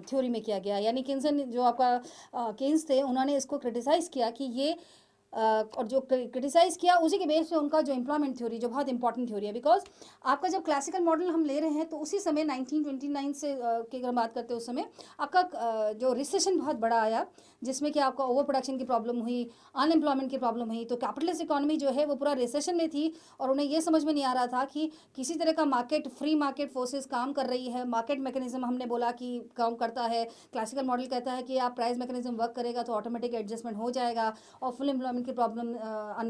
थ्योरी में किया गया, यानी किन्सन जो आपका केन्स थे उन्होंने इसको क्रिटिसाइज़ किया कि ये और जो क्रिटिसाइज़ किया उसी के बेस पे उनका जो एम्प्लॉयमेंट थ्योरी जो बहुत इंपॉर्टेंट थ्योरी है, बिकॉज आपका जब क्लासिकल मॉडल हम ले रहे हैं तो उसी समय 1929 से की अगर बात करते हैं उस समय आपका जो रिसेशन बहुत बड़ा आया, जिसमें कि आपका ओवर प्रोडक्शन की प्रॉब्लम हुई, अनएम्प्लॉयमेंट की प्रॉब्लम हुई, तो कैपिटलिस्ट इकोनॉमी जो है वो पूरा रिसेशन में थी और उन्हें ये समझ में नहीं आ रहा था कि किसी तरह का मार्केट फ्री मार्केट फोर्सेस काम कर रही है, मार्केट मैकेनिज्म हमने बोला कि काम करता है। क्लासिकल मॉडल कहता है कि आप प्राइस मैकेनिज्म वर्क करेगा तो ऑटोमेटिक एडजस्टमेंट हो जाएगा और फुल एम्प्लॉयमेंट की प्रॉब्लम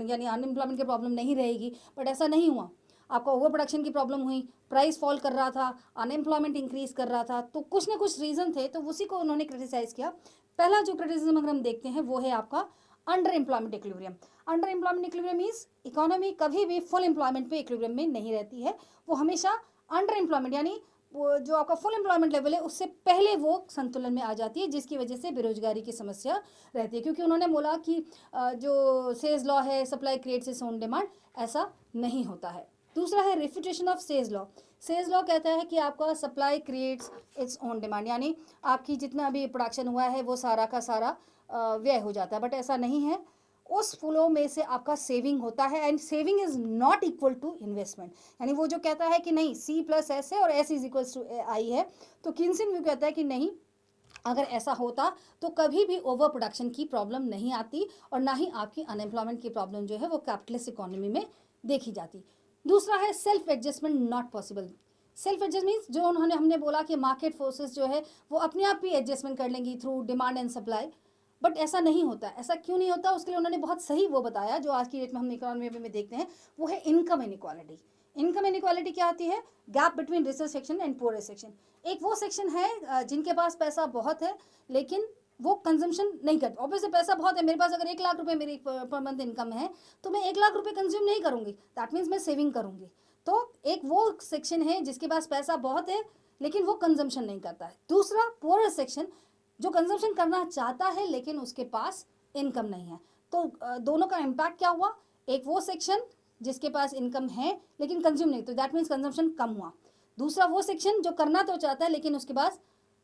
यानी अनएम्प्लॉयमेंट की प्रॉब्लम नहीं रहेगी, बट ऐसा नहीं हुआ। आपका ओवर प्रोडक्शन की प्रॉब्लम हुई, प्राइस फॉल कर रहा था, अनएम्प्लॉयमेंट इंक्रीज कर रहा था, तो कुछ ना कुछ रीज़न थे, तो उसी को उन्होंने क्रिटिसाइज़ किया। पहला जो क्रिटिसिज्म अगर हम देखते हैं वो है आपका under employment equilibrium. Under employment equilibrium means economy कभी भी फुल एम्प्लॉयमेंट पे इक्विलिब्रियम में नहीं रहती है, वो हमेशा अंडर एम्प्लॉयमेंट यानी वो जो आपका फुल एम्प्लॉयमेंट लेवल है उससे पहले वो संतुलन में आ जाती है, जिसकी वजह से बेरोजगारी की समस्या रहती है। क्योंकि उन्होंने बोला कि जो सेज लॉ है, supply creates its own demand, ऐसा नहीं होता है। दूसरा है refutation of says law. Says law कहता है कि आपका supply creates its own demand, यानी आपकी जितना भी प्रोडक्शन हुआ है वो सारा का सारा व्यय हो जाता है, बट ऐसा नहीं है। उस फ्लो में से आपका सेविंग होता है, and saving is not equal to investment. यानी वो जो कहता है कि नहीं C + S है और S is equal to I है, तो किन्सन व्यू कहता है कि नहीं, अगर ऐसा होता तो कभी भी ओवर प्रोडक्शन की प्रॉब्लम नहीं आती और ना ही आपकी अनएम्प्लॉयमेंट की प्रॉब्लम जो है वो कैपिटलिस्ट इकोनॉमी में देखी जाती। दूसरा है self adjustment not possible. Self adjust means जो हमने बोला कि मार्केट फोर्सेस जो है वो अपने आप ही एडजस्टमेंट कर लेंगी through demand and supply, but ऐसा नहीं होता। ऐसा क्यों नहीं होता, उसके लिए उन्होंने बहुत सही वो बताया जो आज की डेट में हम इकोनॉमी में देखते हैं, वो है इनकम इनइक्वालिटी। इनकम इनइक्वालिटी क्या आती है? Gap between richest section and poorest section. एक वो सेक्शन है जिनके पास पैसा बहुत है लेकिन वो कंजम्पशन नहीं करते। ऑब्वियसली पैसा बहुत है, मेरे पास अगर 1 लाख रुपए मेरी पर मंथ इनकम है तो मैं 1 लाख रुपए कंज्यूम नहीं करूंगी, दैट मीन्स मैं सेविंग करूंगी। तो एक वो सेक्शन है जिसके पास पैसा बहुत है लेकिन वो कंजम्पशन नहीं करता है। दूसरा पुअरेस्ट सेक्शन जो कंजम्पशन करना चाहता है लेकिन उसके पास इनकम नहीं है। तो दोनों का इम्पैक्ट क्या हुआ? एक वो सेक्शन जिसके पास इनकम है लेकिन कंज्यूम नहीं, तो दैट मीन्स कंजम्पशन कम हुआ। दूसरा वो सेक्शन जो करना तो चाहता है लेकिन उसके पास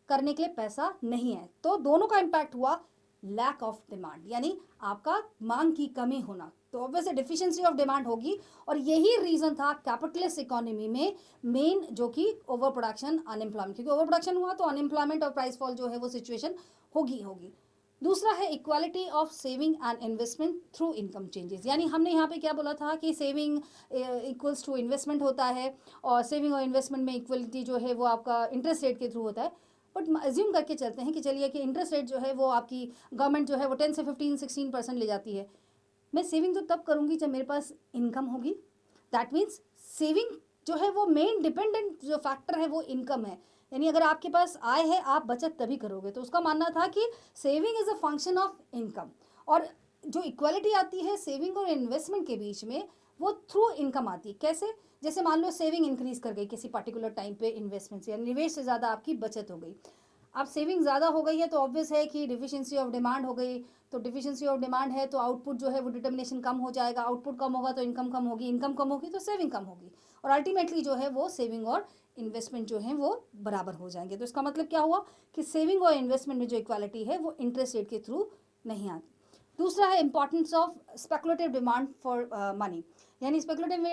करने के लिए पैसा नहीं है, तो दोनों का इम्पैक्ट हुआ लैक ऑफ डिमांड, यानी आपका मांग की कमी होना। तो ऑब्वियसली डिफिशिएंसी ऑफ डिमांड होगी, और यही रीजन था कैपिटलिस्ट इकोनॉमी में मेन, जो कि ओवर प्रोडक्शन अनएम्प्लॉयमेंट, क्योंकि ओवर प्रोडक्शन हुआ तो अनएम्प्लॉयमेंट और प्राइस फॉल जो है वो सिचुएशन होगी। दूसरा है equality of saving and investment through income changes. यानी हमने यहाँ पे क्या बोला था कि सेविंग इक्वल्स टू इन्वेस्टमेंट होता है, और सेविंग और इन्वेस्टमेंट में इक्वलिटी जो है वो आपका इंटरेस्ट रेट के थ्रू होता है। बट अज्यूम करके चलते हैं कि चलिए कि इंटरेस्ट रेट जो है वो आपकी गवर्नमेंट जो है वो 10 से 15-16% ले जाती है। मैं सेविंग तो तब करूँगी जब मेरे पास इनकम होगी। दैट मीन्स सेविंग जो है वो मेन डिपेंडेंट जो फैक्टर है वो इनकम है। यानी अगर आपके पास आय है आप बचत तभी करोगे। तो उसका मानना था कि saving is a function of income, और जो इक्वालिटी आती है सेविंग और इन्वेस्टमेंट के बीच में वो थ्रू इनकम आती है। कैसे? जैसे मान लो सेविंग इंक्रीज कर गई किसी पर्टिकुलर टाइम पे इन्वेस्टमेंट से, यानी निवेश से ज़्यादा आपकी बचत हो गई। अब सेविंग ज़्यादा हो गई है तो ऑब्वियस है कि डिफिशिएंसी ऑफ डिमांड हो गई। तो डिफिशिएंसी ऑफ डिमांड है तो आउटपुट जो है वो डिटर्मिनेशन कम हो जाएगा, आउटपुट कम होगा तो इनकम कम होगी, इनकम कम होगी तो सेविंग कम होगी, और अल्टीमेटली जो है वो सेविंग और इन्वेस्टमेंट जो है वो बराबर हो जाएंगे। तो इसका मतलब क्या हुआ कि सेविंग और इन्वेस्टमेंट में जो इक्वालिटी है वो इंटरेस्ट रेट के थ्रू नहीं आती। दूसरा है importance of speculative demand for money. यानी स्पेकुलेटिव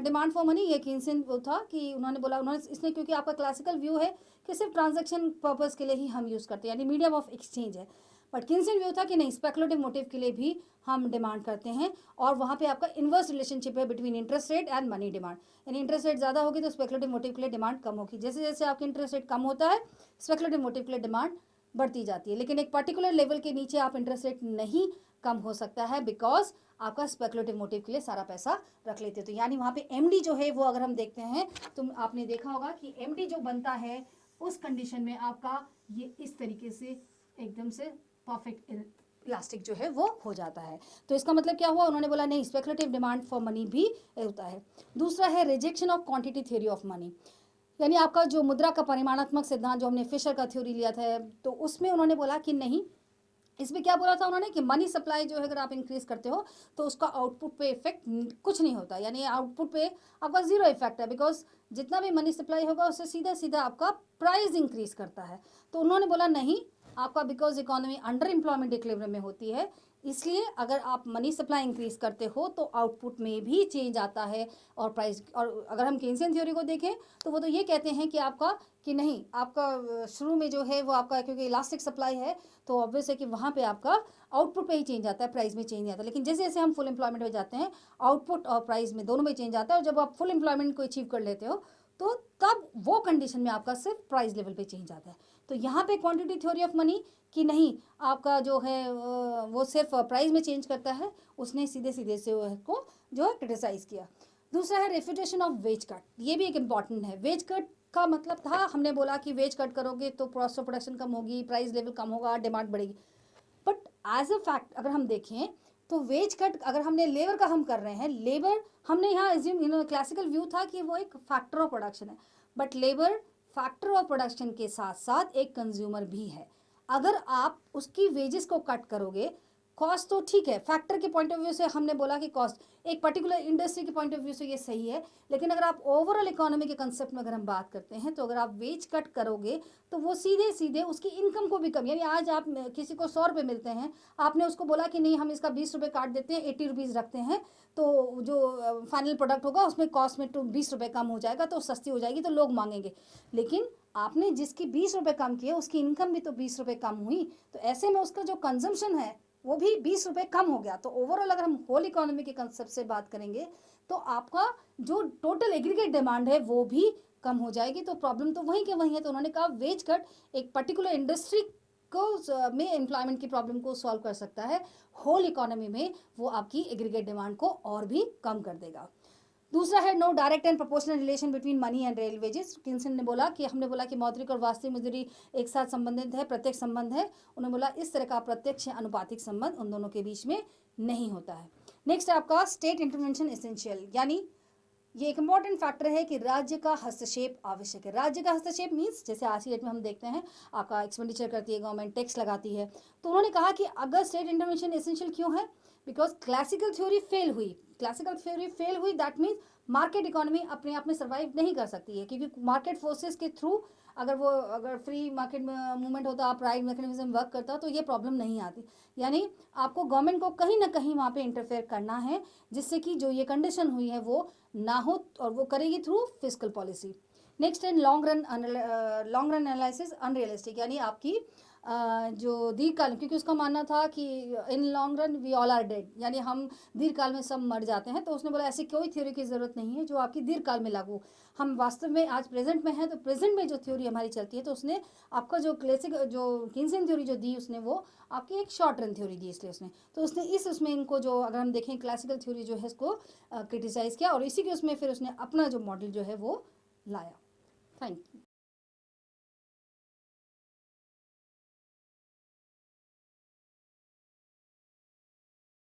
डिमांड फॉर मनी, ये किन्सन वो था कि उन्होंने बोला, उन्होंने इसने क्योंकि आपका क्लासिकल व्यू है कि सिर्फ ट्रांजैक्शन पर्पस के लिए ही हम यूज़ करते हैं, यानी मीडियम ऑफ एक्सचेंज है। बट किन्सन व्यू था कि नहीं, स्पेकुलेटिव मोटिव के लिए भी हम डिमांड करते हैं, और वहाँ पे आपका इन्वर्स रिलेशनशिप है between interest rate and money demand. यानी इंटरेस्ट रेट ज़्यादा होगी तो स्पेकुलेटिव मोटिव के लिए डिमांड कम होगी। जैसे जैसे आपकी इंटरेस्ट रेट कम होता है स्पेकुलेटिव मोटिव के लिए डिमांड बढ़ती जाती है, लेकिन एक पर्टिकुलर लेवल के नीचे आप इंटरेस्ट रेट नहीं कम हो सकता है, बिकॉज आपका स्पेकुलेटिव मोटिव के लिए सारा पैसा रख लेते हो। तो यानी वहाँ पे एमडी जो है वो अगर हम देखते हैं तो आपने देखा होगा कि एमडी जो बनता है उस कंडीशन में आपका ये इस तरीके से एकदम से परफेक्ट इलास्टिक जो है वो हो जाता है। तो इसका मतलब क्या हुआ? उन्होंने बोला नहीं, स्पेकुलेटिव डिमांड फॉर मनी भी होता है। दूसरा है rejection of quantity theory of money. यानी आपका जो मुद्रा का परिमाणात्मक सिद्धांत जो हमने फिशर का थ्योरी लिया था, तो उसमें उन्होंने बोला कि नहीं, इसमें क्या बोला था उन्होंने कि मनी सप्लाई जो है अगर आप इंक्रीज करते हो तो उसका आउटपुट पे इफेक्ट कुछ नहीं होता, यानी आउटपुट पे आपका जीरो इफेक्ट है, बिकॉज जितना भी मनी सप्लाई होगा उससे सीधा सीधा आपका प्राइस इंक्रीज करता है। तो उन्होंने बोला नहीं, आपका because economy under employment equilibrium में होती है, इसलिए अगर आप मनी सप्लाई इंक्रीज करते हो तो आउटपुट में भी चेंज आता है और प्राइस। और अगर हम केन्सियन थ्योरी को देखें तो वो तो ये कहते हैं कि आपका कि नहीं, आपका शुरू में जो है वो आपका क्योंकि इलास्टिक सप्लाई है तो ऑब्वियस है कि वहाँ पे आपका आउटपुट पे ही चेंज आता है, प्राइस में चेंज नहीं आता। लेकिन जैसे जैसे हम फुल एम्प्लॉयमेंट में जाते हैं आउटपुट और प्राइस में दोनों में चेंज आता है, और जब आप फुल एम्प्लॉयमेंट को अचीव कर लेते हो तो तब वो कंडीशन में आपका सिर्फ प्राइस लेवल पे चेंज आता है। तो यहाँ पे क्वांटिटी थ्योरी ऑफ मनी कि नहीं, आपका जो है वो सिर्फ प्राइस में चेंज करता है, उसने सीधे सीधे से को जो है क्रिटिसाइज़ किया। दूसरा है रेफ्यूटेशन ऑफ वेज कट, ये भी एक इम्पॉर्टेंट है। वेज कट का मतलब था, हमने बोला कि वेज कट करोगे तो कॉस्ट ऑफ प्रोडक्शन कम होगी, प्राइस लेवल कम होगा, डिमांड बढ़ेगी। बट एज अ फैक्ट अगर हम देखें तो वेज कट अगर हमने लेबर का हम कर रहे हैं, लेबर हमने यहाँ एज्यूम क्लासिकल व्यू था कि वो एक फैक्टर ऑफ प्रोडक्शन है, but labour factor of production के साथ साथ एक कंज्यूमर भी है। अगर आप उसकी वेजेस को कट करोगे, कॉस्ट तो ठीक है, फैक्टर के पॉइंट ऑफ व्यू से हमने बोला कि कॉस्ट एक पर्टिकुलर इंडस्ट्री के पॉइंट ऑफ व्यू से ये सही है, लेकिन अगर आप ओवरऑल इकोनॉमी के कंसेप्ट में अगर हम बात करते हैं तो अगर आप वेज कट करोगे तो वो सीधे सीधे उसकी इनकम को भी कम, यानी आज आप किसी को 100 रुपये मिलते हैं, आपने उसको बोला कि नहीं हम इसका 20 रुपये काट देते हैं, 80 रुपीज़ रखते हैं, तो जो फाइनल प्रोडक्ट होगा उसमें कॉस्ट में तो 20 रुपये कम हो जाएगा, तो सस्ती हो जाएगी, तो लोग मांगेंगे। लेकिन आपने जिसकी 20 रुपये कम किए उसकी इनकम भी तो 20 रुपये कम हुई, तो ऐसे में उसका जो कंजम्पशन है वो भी 20 रुपये कम हो गया। तो ओवरऑल अगर हम होल इकोनॉमी के कंसेप्ट से बात करेंगे तो आपका जो टोटल एग्रीगेट डिमांड है वो भी कम हो जाएगी। तो प्रॉब्लम तो वहीं के वहीं है। तो उन्होंने कहा वेज कट एक पर्टिकुलर इंडस्ट्री को में एम्प्लॉयमेंट की प्रॉब्लम को सॉल्व कर सकता है, होल इकोनॉमी में वो आपकी एग्रीगेट डिमांड को और भी कम कर देगा। दूसरा है no direct and proportional relation between money and real wages. किन्सन ने बोला कि हमने बोला कि मौद्रिक और वास्तविक मजदूरी एक साथ संबंधित है, प्रत्यक्ष संबंध है। उन्होंने बोला इस तरह का प्रत्यक्ष अनुपातिक संबंध उन दोनों के बीच में नहीं होता है। नेक्स्ट है आपका स्टेट इंटरवेंशन एसेंशियल, यानी ये एक इंपॉर्टेंट फैक्टर है कि राज्य का हस्तक्षेप आवश्यक है। राज्य का हस्तक्षेप मीन्स जैसे आज की डेट में हम देखते हैं आपका एक्सपेंडिचर करती है गवर्नमेंट, टैक्स लगाती है। तो उन्होंने कहा कि अगर स्टेट इंटरवेंशन एसेंशियल क्यों है, बिकॉज क्लासिकल थ्योरी फेल हुई। क्लासिकल थ्योरी फेल हुई दैट मीन्स मार्केट इकोनॉमी अपने आप में सर्वाइव नहीं कर सकती है, क्योंकि मार्केट फोर्सेस के थ्रू अगर फ्री मार्केट मूवमेंट होता, प्राइस मैकेनिज्म वर्क करता, तो ये प्रॉब्लम नहीं आती। यानी आपको गवर्नमेंट को कहीं ना कहीं वहाँ पे इंटरफेयर करना है, जिससे कि जो ये कंडीशन हुई है वो ना हो, और वो करेगी थ्रू फिस्कल पॉलिसी। नेक्स्ट है लॉन्ग रन एनालिसिस अनरियलिस्टिक, यानी आपकी जो दीर्घकाल, क्योंकि उसका मानना था कि in long run we all are dead, यानी हम दीर्घकाल में सब मर जाते हैं। तो उसने बोला ऐसी कोई थ्योरी की ज़रूरत नहीं है जो आपकी दीर्घकाल में लागू। हम वास्तव में आज प्रेजेंट में हैं, तो प्रेजेंट में जो थ्योरी हमारी चलती है, तो उसने आपका जो क्लासिक जो किन्सन थ्योरी जो दी उसने वो आपकी एक शॉर्ट रन थ्योरी दी, इसलिए उसने उसमें इनको जो अगर हम देखें क्लासिकल थ्योरी जो है इसको क्रिटिसाइज़ किया, और इसी के उसमें फिर उसने अपना जो मॉडल जो है वो लाया। Thank you.